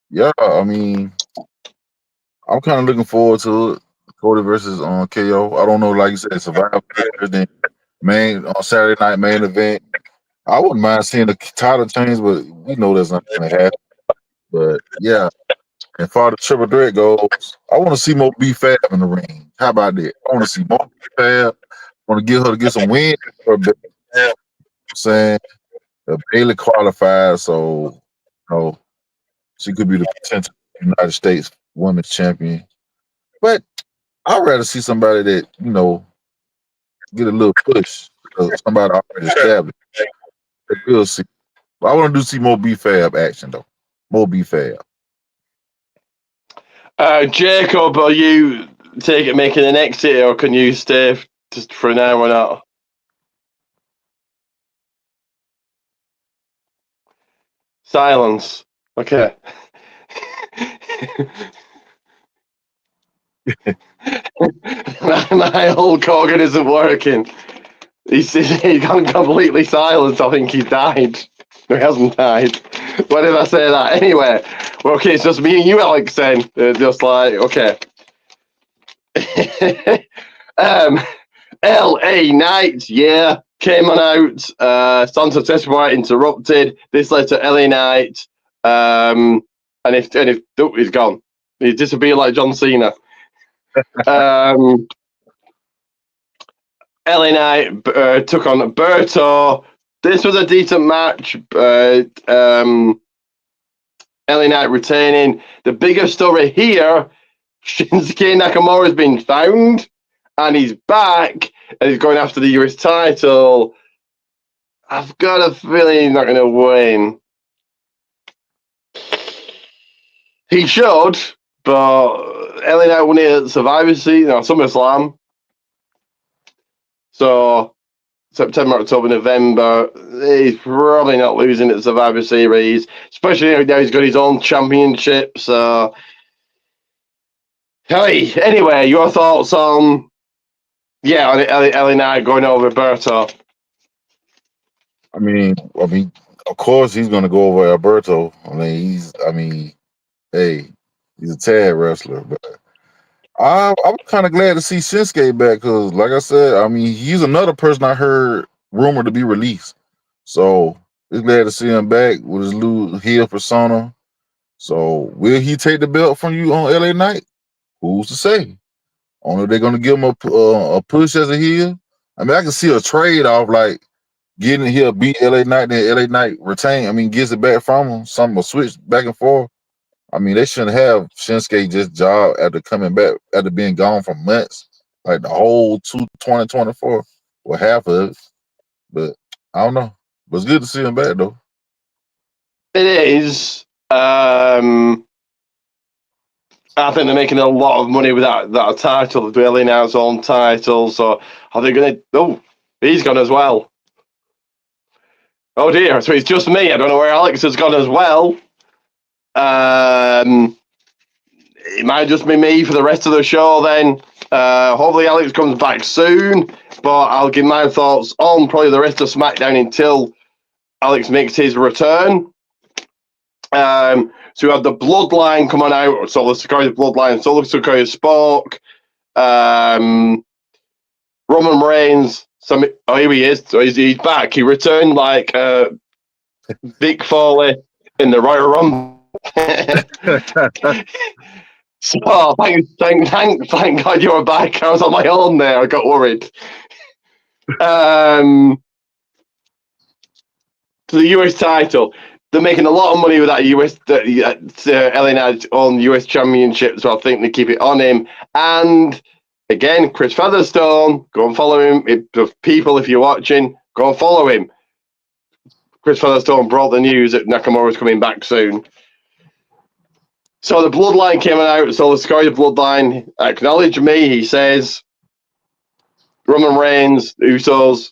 yeah, I mean, I'm kind of looking forward to it. Cody versus KO. I don't know, like you said, Survivor then on Saturday night main event. I wouldn't mind seeing the title change, but we know that's not gonna happen. But yeah. And far the triple threat goes, I want to see more B-Fab in the ring. How about that? I want to see more B-Fab. I want to get her to get some wins. I'm saying Bayley qualified, so she could be the potential United States Women's Champion. But I'd rather see somebody that get a little push. Somebody already established. We'll see. But I want to see more B-Fab action though. More B-Fab. Jacob, are you making an exit, or can you stay Just for now, why not? Silence. Okay. my whole organ isn't working. He's gone completely silent. I think he's died. No, he hasn't died. Why did I say that? Anyway, well, okay, it's just me and you, Alex, then. Just like, okay. LA Knight, yeah, came on out. Santa Testified interrupted. This led to LA Knight. And if he's gone. He disappeared like John Cena. LA Knight took on Berto. This was a decent match. LA Knight retaining. The bigger story here, Shinsuke Nakamura has been found, and he's back, and he's going after the US title. I've got a feeling he's not going to win. He should, but LA Knight won it at Survivor Series, SummerSlam. So September, October, November, he's probably not losing at Survivor Series, especially now he's got his own championship. So, hey, anyway, your thoughts on LA Knight going over Berto? I mean, of course he's gonna go over Alberto. Hey, he's a tag wrestler, but I'm kind of glad to see Shinsuke back because, like I said, he's another person I heard rumored to be released. So it's glad to see him back with his new heel persona. So will he take the belt from you on LA Knight? Who's to say? Only they're gonna give him a push as a heel. I can see a trade off like getting here, beat LA Knight, then LA Knight retain. Gets it back from him. Some will switch back and forth. They shouldn't have Shinsuke just job after coming back, after being gone for months, like the whole 2024 or half of it. But I don't know. But it's good to see him back, though. It is. I think they're making a lot of money with that title, the LA Knight's own title. So are they going to... Oh, he's gone as well. Oh, dear. So it's just me. I don't know where Alex has gone as well. It might just be me for the rest of the show then. Hopefully Alex comes back soon, but I'll give my thoughts on probably the rest of SmackDown until Alex makes his return. So we have the Bloodline coming out, Solo Sikoa Bloodline, Solo Sikoa Spoke, Roman Reigns. Here he is. So he's back. He returned like Vic Foley in the Royal Rumble. So thank God you were back. I was on my own there. I got worried. To the US title, they're making a lot of money with that LA Knight's own US Championship, so I think they keep it on him. And again, Chris Featherstone, go and follow him. If you're watching, go and follow him. Chris Featherstone brought the news that Nakamura's coming back soon. So the Bloodline came out, so the Sikoa Bloodline acknowledged me. He says, Roman Reigns, Usos,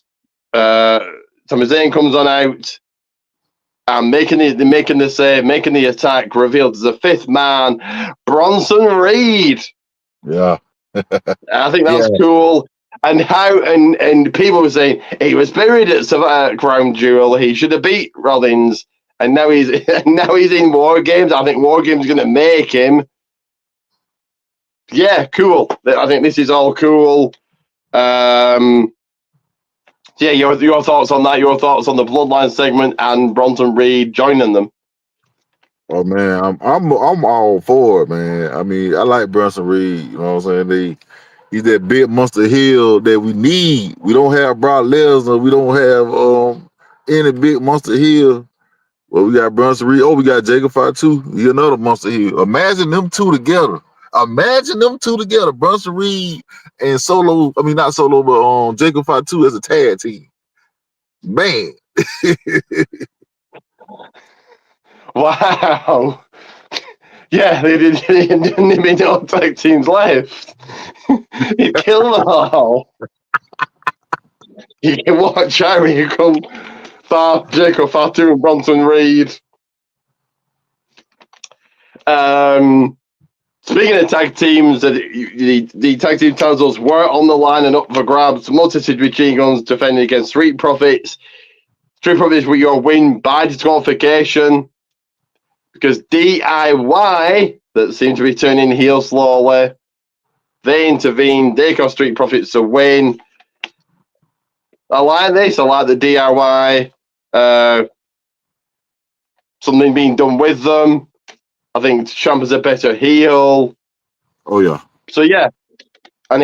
Sami Zayn comes on out, and making the save, making the attack, revealed as a fifth man, Bronson Reed. Yeah. I think that's cool. And and people were saying he was buried at Crown Jewel. He should have beat Rollins. And now he's in War Games. I think War Games is going to make him. Yeah, cool. I think this is all cool. Your thoughts on that? Your thoughts on the Bloodline segment and Bronson Reed joining them? Oh man, I'm all for it, man. I like Bronson Reed. You know what I'm saying? He's that big monster heel that we need. We don't have Brock Lesnar. We don't have any big monster heel. Well, we got Bronson Reed. Oh, we got Jacob Fatu. He's another monster heel. Imagine them two together. Bronson Reed and Solo. Not Solo, but Jacob Fatu as a tag team. Man. Wow. Yeah, they didn't even no tag teams left. He killed them all. You can watch out when you come Jacob Fatu and Bronson Reed. Speaking of tag teams, the tag team titles were on the line and up for grabs. Multitude Machine Guns defending against Street Profits. Street Profits with your win by disqualification because DIY, that seemed to be turning heel slowly, they intervened. They got Street Profits to win. I like this. I like the DIY. Something being done with them. I think Ciampa's a better heel. Oh yeah. So yeah, and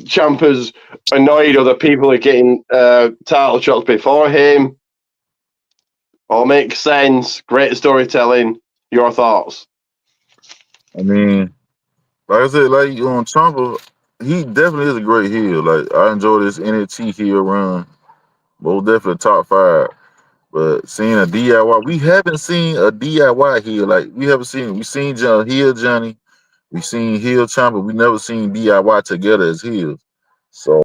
Ciampa's annoyed other people are getting title shots before him. All makes sense. Great storytelling. Your thoughts? I mean, like I said, like on Ciampa, he definitely is a great heel. Like I enjoy this NXT heel run. Most definitely top 5. But seeing a DIY, we haven't seen a DIY heel. Like we haven't seen. We seen Johnny. We seen heel Ciampa. We never seen DIY together as heels. So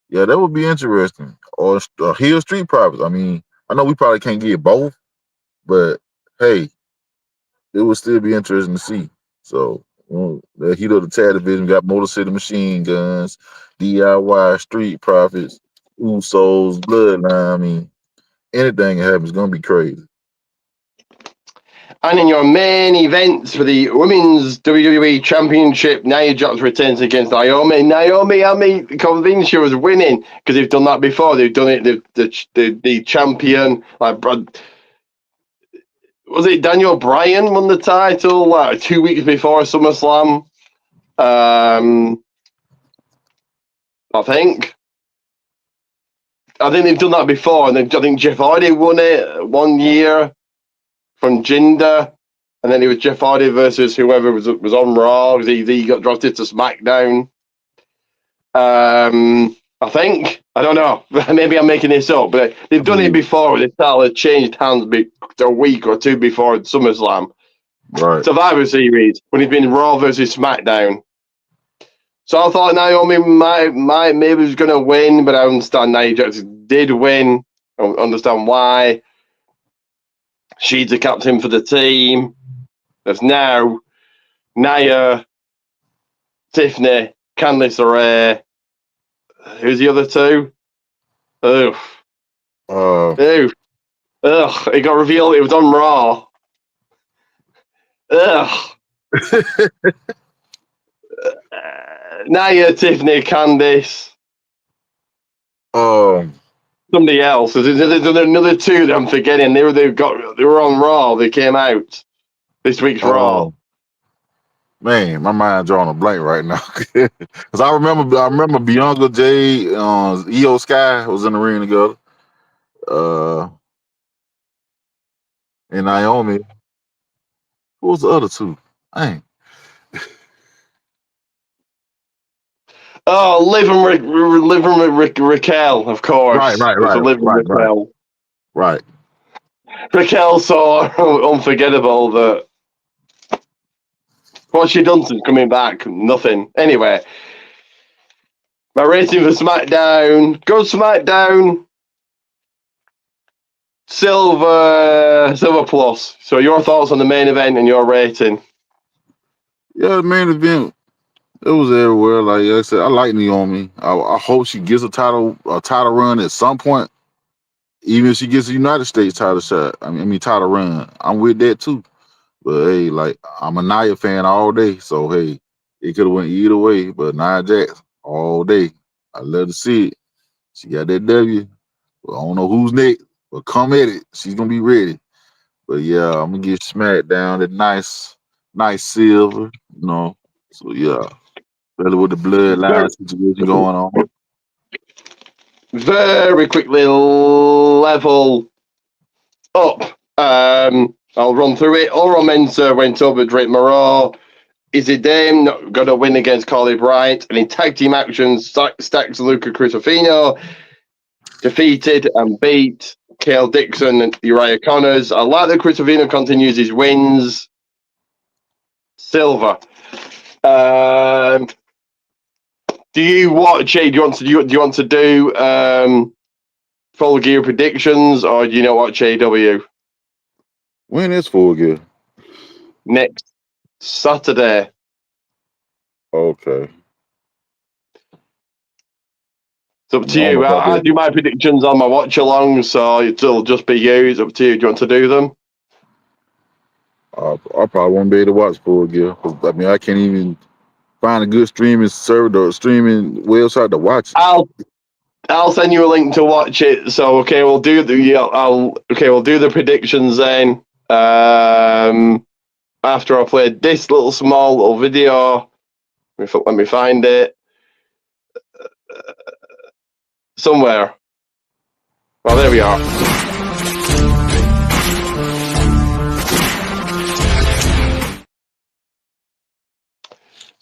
yeah, that would be interesting. Or heel Street Profits. I mean, I know we probably can't get both, but hey, it would still be interesting to see. So the heat of the tag division got Motor City Machine Guns, DIY, Street Profits, Usos, Bloodline. I mean, anything that happens is gonna be crazy. And in your main events for the Women's WWE Championship, Nia Jax returns against Naomi. Naomi, I mean, convinced she was winning because they've done that before. They've done it. The champion, like was it Daniel Bryan won the title like 2 weeks before SummerSlam? I think they've done that before, and I think Jeff Hardy won it 1 year from Jinder, and then it was Jeff Hardy versus whoever was on Raw because he got drafted to SmackDown. I think, I don't know, maybe I'm making this up, but they've done it before. The title had changed hands a week or two before SummerSlam. Right. Survivor Series when it's been Raw versus SmackDown. So I thought Naomi might maybe was going to win, but I understand Nia Jax did win. I don't understand why. She's the captain for the team. There's now Nia, Tiffany, Candice LeRae. Who's the other two? Ugh. It got revealed it was on Raw. Ugh. Nia, Tiffany, Candice. Somebody else. There's another two that I'm forgetting. They were on Raw. They came out this week's Raw. Man, my mind drawing a blank right now. Because I remember Bianca Jade, Io Sky was in the ring together. And Naomi. Who was the other two? Dang. Oh, Liv and Raquel, of course. Right. Raquel's so unforgettable that what's she done since coming back? Nothing. Anyway, my rating for SmackDown. Go SmackDown. Silver plus. So your thoughts on the main event and your rating? Yeah, the main event. It was everywhere. Like I said, I like Naomi. I hope she gets a title run at some point. Even if she gets a United States title shot. I mean title run. I'm with that too. But hey, like I'm a Nia fan all day. So hey, it could have went either way. But Nia Jax all day. I love to see it. She got that W. Well, I don't know who's next, but come at it. She's gonna be ready. But yeah, I'm gonna get SmackDown that nice silver, you know. So yeah. Better with the bloodline situation going on. Very quickly level up. I'll run through it. Oro Mensah went over Drake Moreau. Izzy Dame not going to win against Carly Bright. And in tag team actions, Stacks Luca Crucifino defeated and beat Kale Dixon and Uriah Connors. I like that Crucifino continues his wins. Silver. Do you watch it? Do you want to do Full Gear predictions, or do you not watch AW? When is Full Gear? Next Saturday. Okay. It's up to you. I do my predictions on my watch along, so it'll just be you. It's up to you. Do you want to do them? I probably won't be able to watch Full Gear. I mean, I can't even find a good streaming server or streaming website to watch it. I'll send you a link to watch it. So we'll do the predictions then. After I played this small little video. Let me find it. Somewhere. Well, there we are.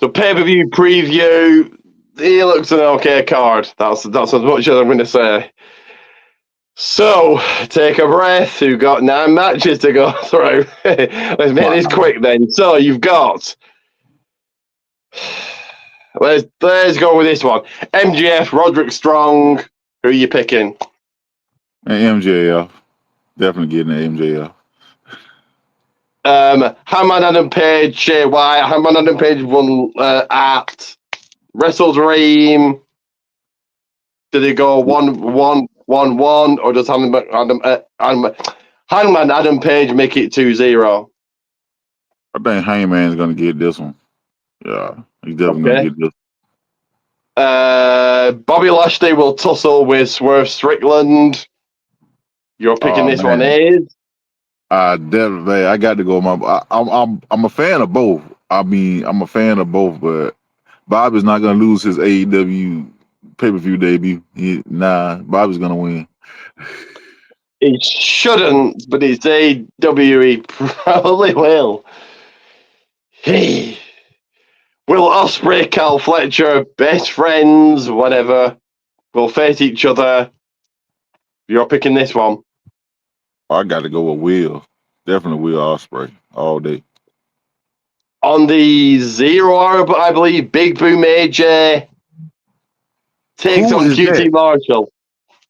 So pay-per-view preview. He looks an okay card. That's as much as I'm going to say. So take a breath. You've got 9 matches to go through. Let's make this quick then. So you've got. Let's go with this one. MJF, Roderick Strong. Who are you picking? And MJF. Definitely getting an MJF. Hammond Adam Page, Shay White. Hammond Adam Page won at WrestleDream. Did it go 1-1-1-1, or does Hangman Adam Page make it 2-0? I think Hangman's gonna get this one. Yeah, he's definitely gonna get this. Bobby Lashley will tussle with Swerve Strickland. You're picking this one, is? Definitely. I got to go. I'm a fan of both. I mean, I'm a fan of both, but Bobby's not gonna lose his AEW pay-per-view debut. Bobby's gonna win. He shouldn't, but it's AEW. He probably will. Hey. Will Ospreay, Cal Fletcher, best friends, whatever, will face each other? You're picking this one. I got to go with Will. Definitely Will Ospreay all day. On the 0 hour, I believe, Big Boom AJ takes on QT Marshall.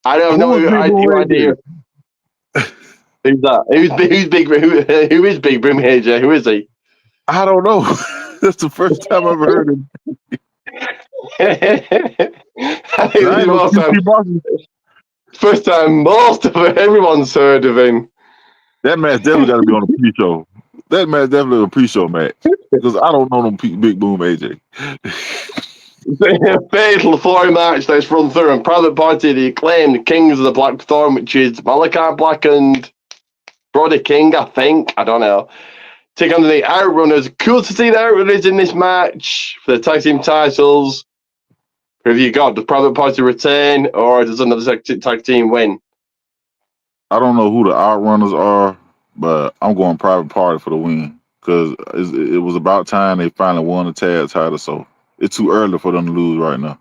I don't know. I have no idea. Who's that? Who is Big Boom AJ? Who is he? I don't know. That's the first time I've heard him. First time everyone's heard of him. That match definitely got to be on a pre-show. That match definitely a pre-show match because I don't know no Big Boom AJ. Fatal 4 match. Let's run through them. Private Party, the Acclaimed, Kings of the Black Storm, which is Malachi Black and Brody King, I think. I don't know. Take on the Outrunners. Cool to see the Outrunners in this match for the tag team titles. Who have you got? Does Private Party retain, or does another tag team win? I don't know who the Outrunners are, but I'm going Private Party for the win because it was about time they finally won the tag title. So it's too early for them to lose right now.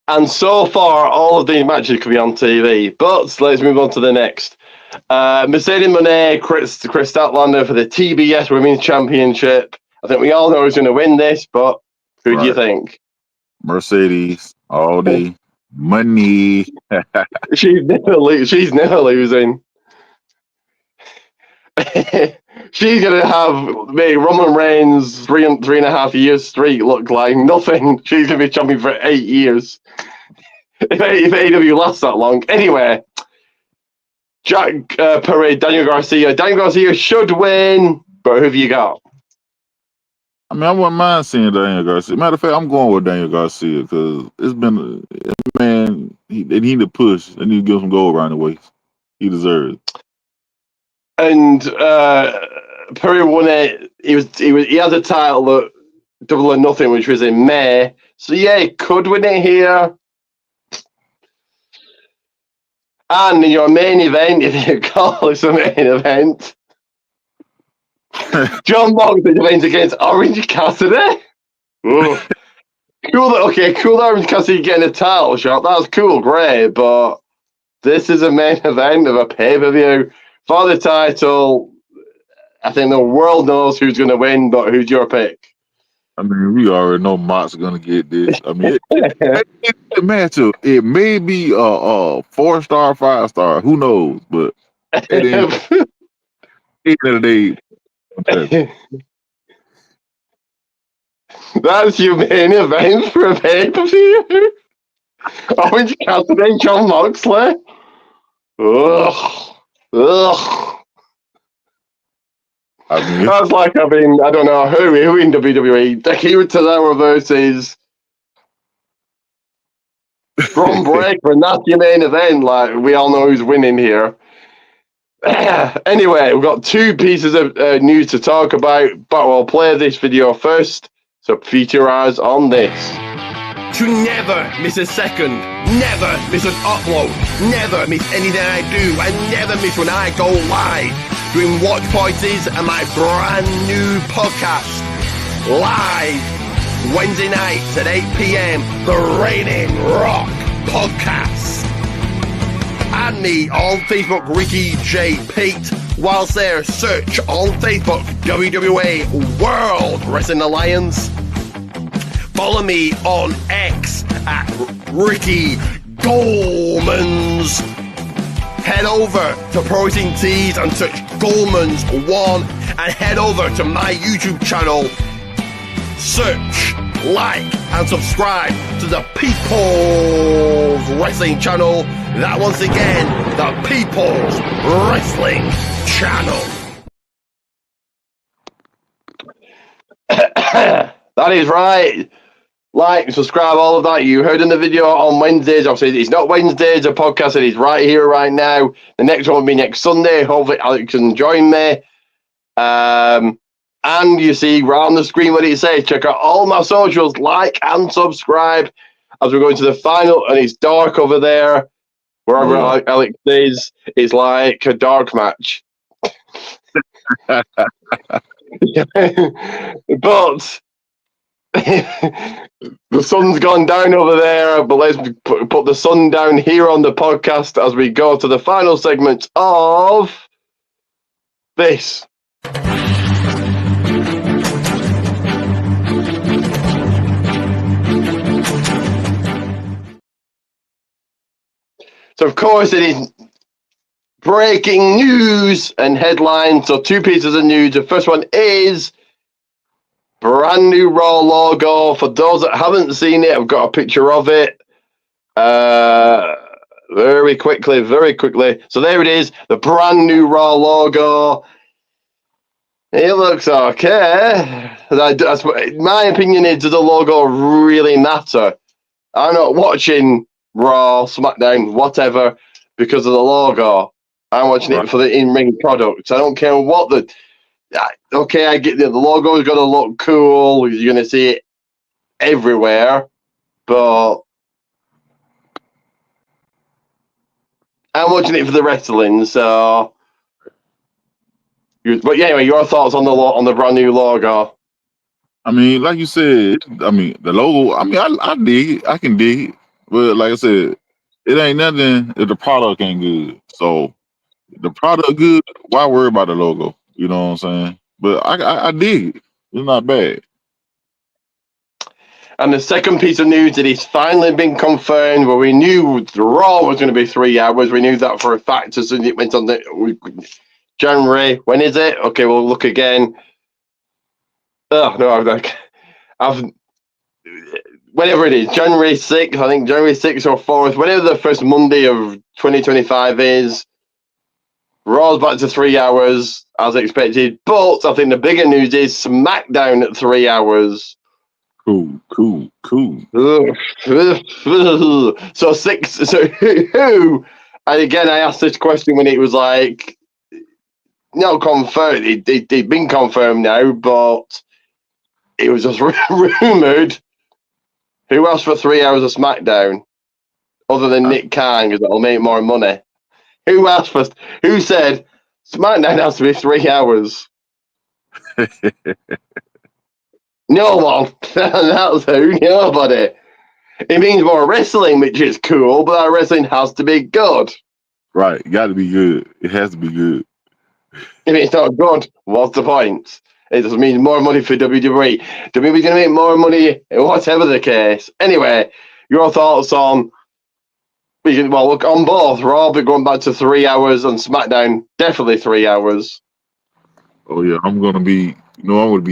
And so far, all of these matches could be on TV. But let's move on to the next. Mercedes Moné, Chris Statlander for the TBS Women's Championship. I think we all know who's going to win this, but who do you think? Mercedes all day. Money. She's never losing. She's going to have Roman Reigns' 3.5 years streak look like nothing. She's going to be champion for 8 years. If AEW lasts that long. Anyway, Jack Perry, Daniel Garcia. Daniel Garcia should win, but who have you got? I mean, I wouldn't mind seeing Daniel Garcia. Matter of fact, I'm going with Daniel Garcia because it's been, they need to push. They need to give him some gold around the waist. He deserves it. And Perry won it. He has a title at Double or Nothing, which was in May. So yeah, he could win it here. And in your main event, if you call it a main event, John Moxley defends against Orange Cassidy. Cool that Orange Cassidy getting a title shot. That's cool, great, but this is a main event of a pay-per-view for the title. I think the world knows who's going to win, but who's your pick? I mean, we already know Mott's gonna get this. I mean, it matchup. It may be a 4-star, 5-star. Who knows? But at the end of the day, That's your main event for a pay-per-view. Orange Cassidy, John Moxley. Ugh. I mean, That's like having, I don't know, who in WWE? Akira Tozawa versus Braun Breaker, and that's your main event. Like, we all know who's winning here. Anyway, we've got 2 pieces of news to talk about, but we'll play this video first. So feature eyes on this. To never miss a second, never miss an upload, never miss anything I do, and never miss when I go live doing watch parties and my brand new podcast live Wednesday nights at 8 p.m. The Reigning Rock Podcast. Add me on Facebook, Ricky J. Pate. Whilst there, search on Facebook WWA World Wrestling Alliance. Follow me on X at Ricky Goldmans. Head over to Pro Wrestling Tees and search Goldmans1 and head over to my YouTube channel. Search, like and subscribe to the People's Wrestling Channel. That once again, the People's Wrestling Channel. That is right. Like, subscribe, all of that. You heard in the video on Wednesdays. Obviously, it's not Wednesdays, a podcast. It is right here, right now. The next one will be next Sunday. Hopefully, Alex can join me. And you see right on the screen what it says. Check out all my socials. Like and subscribe as we're going to the final. And it's dark over there. Wherever Alex is, it's like a dark match. But the sun's gone down over there, but let's put the sun down here on the podcast as we go to the final segment of this. So, of course, it is breaking news and headlines. So 2 pieces of news. The first one is brand new Raw logo. For those that haven't seen it, I've got a picture of it. Very quickly. So there it is, the brand new Raw logo. It looks okay. That's my opinion is, does the logo really matter? I'm not watching Raw, SmackDown, whatever, because of the logo. I'm watching it for the in-ring product. I don't care what the... Okay, I get the logo's got to look cool. You're going to see it everywhere. But I'm watching it for the wrestling, so... But yeah, anyway, your thoughts on the brand new logo? I mean, like you said, I mean, the logo, I mean, I dig it. I can dig it. But like I said, it ain't nothing if the product ain't good. So, the product good, why worry about the logo? You know what I'm saying? But I dig it. It's not bad. And the second piece of news that it's finally been confirmed, where we knew the Raw was going to be 3 hours. We knew that for a fact as soon as it went on the January. When is it? Okay, we'll look again. Oh, no, I've whenever it is, January 6th, I think January 6th or 4th, whenever the first Monday of 2025 is, Raw's back to 3 hours, as expected. But I think the bigger news is SmackDown at 3 hours. Cool. So who? And again, I asked this question when it was like, not confirmed. It'd been confirmed now, but it was just rumored. Who asked for 3 hours of SmackDown, other than Nick Khan, because that'll make more money? Who asked for? Who said SmackDown has to be 3 hours? No one. That's who. Nobody. It means more wrestling, which is cool, but that wrestling has to be good. Right. Got to be good. It has to be good. If it's not good, what's the point? It just means more money for WWE. WWE's going to make more money, whatever the case. Anyway, your thoughts on... Well, look, on both. Raw, but going back to 3 hours, and SmackDown, definitely 3 hours. Oh yeah, I'm gonna be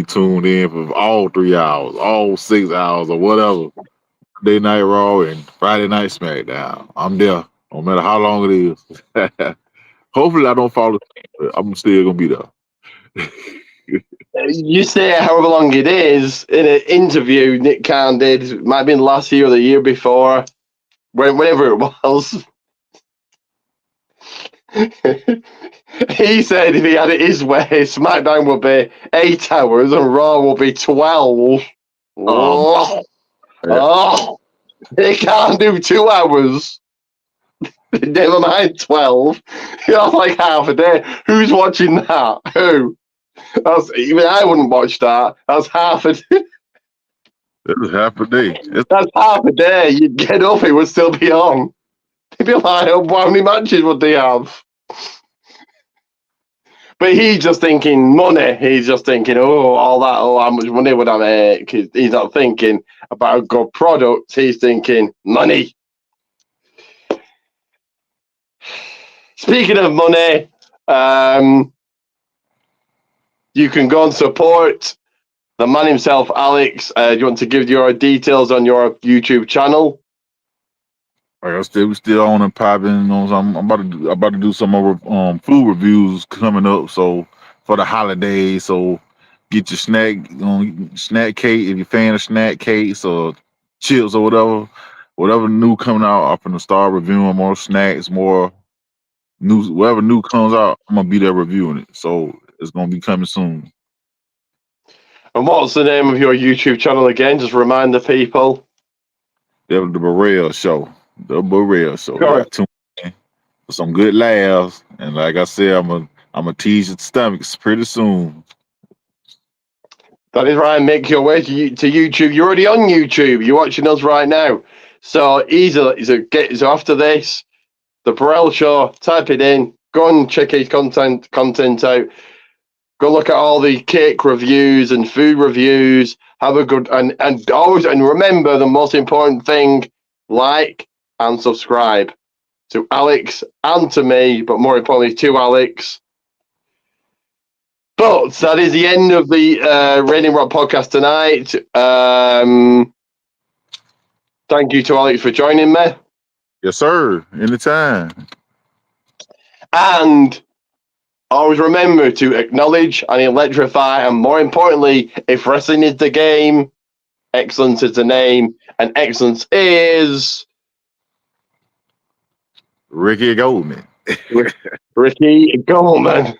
tuned in for all 3 hours, all 6 hours, or whatever. Day Night Raw and Friday Night SmackDown. I'm there, no matter how long it is. Hopefully, I don't fall asleep, but I'm still gonna be there. You say however long it is. In an interview Nick Khan did, it might have been last year or the year before, whenever it was. He said if he had it his way, SmackDown would be 8 hours and Raw will be 12. They can't do 2 hours. Never mind 12. That's like half a day. Who's watching that? Who? Even I wouldn't watch that. That's half a day. That's half a day. That's half a day. You'd get up, it would still be on. They'd be like, oh, how many matches would they have? But he's just thinking money. He's just thinking, how much money would I make? He's not thinking about a good product. He's thinking money. Speaking of money, you can go and support the man himself, Alex. Do you want to give your details on your YouTube channel? We're still on and popping. I'm about to do some more food reviews coming up. So for the holidays, so get your snack cake if you're a fan of snack cakes or chips or whatever new coming out. I'm gonna start reviewing more snacks, more new, whatever new comes out. I'm gonna be there reviewing it. So it's gonna be coming soon. And what's the name of your YouTube channel again? Just remind the people. The Burrell Show. The Burrell Show. Correct. Tune in for some good laughs. And like I said, I'm gonna tease your stomachs pretty soon. That is right. Make your way to YouTube. You're already on YouTube. You're watching us right now. So easily. So after this, the Burrell Show. Type it in. Go and check his content out. Go look at all the cake reviews and food reviews. Have a good and always remember the most important thing: like and subscribe to Alex and to me, but more importantly to Alex. But that is the end of the Raining Rock podcast tonight. Thank you to Alex for joining me. Yes, sir. Anytime. And always remember to acknowledge and electrify, and more importantly, if wrestling is the game, excellence is the name, and excellence is Ricky Goldman. Ricky Goldman.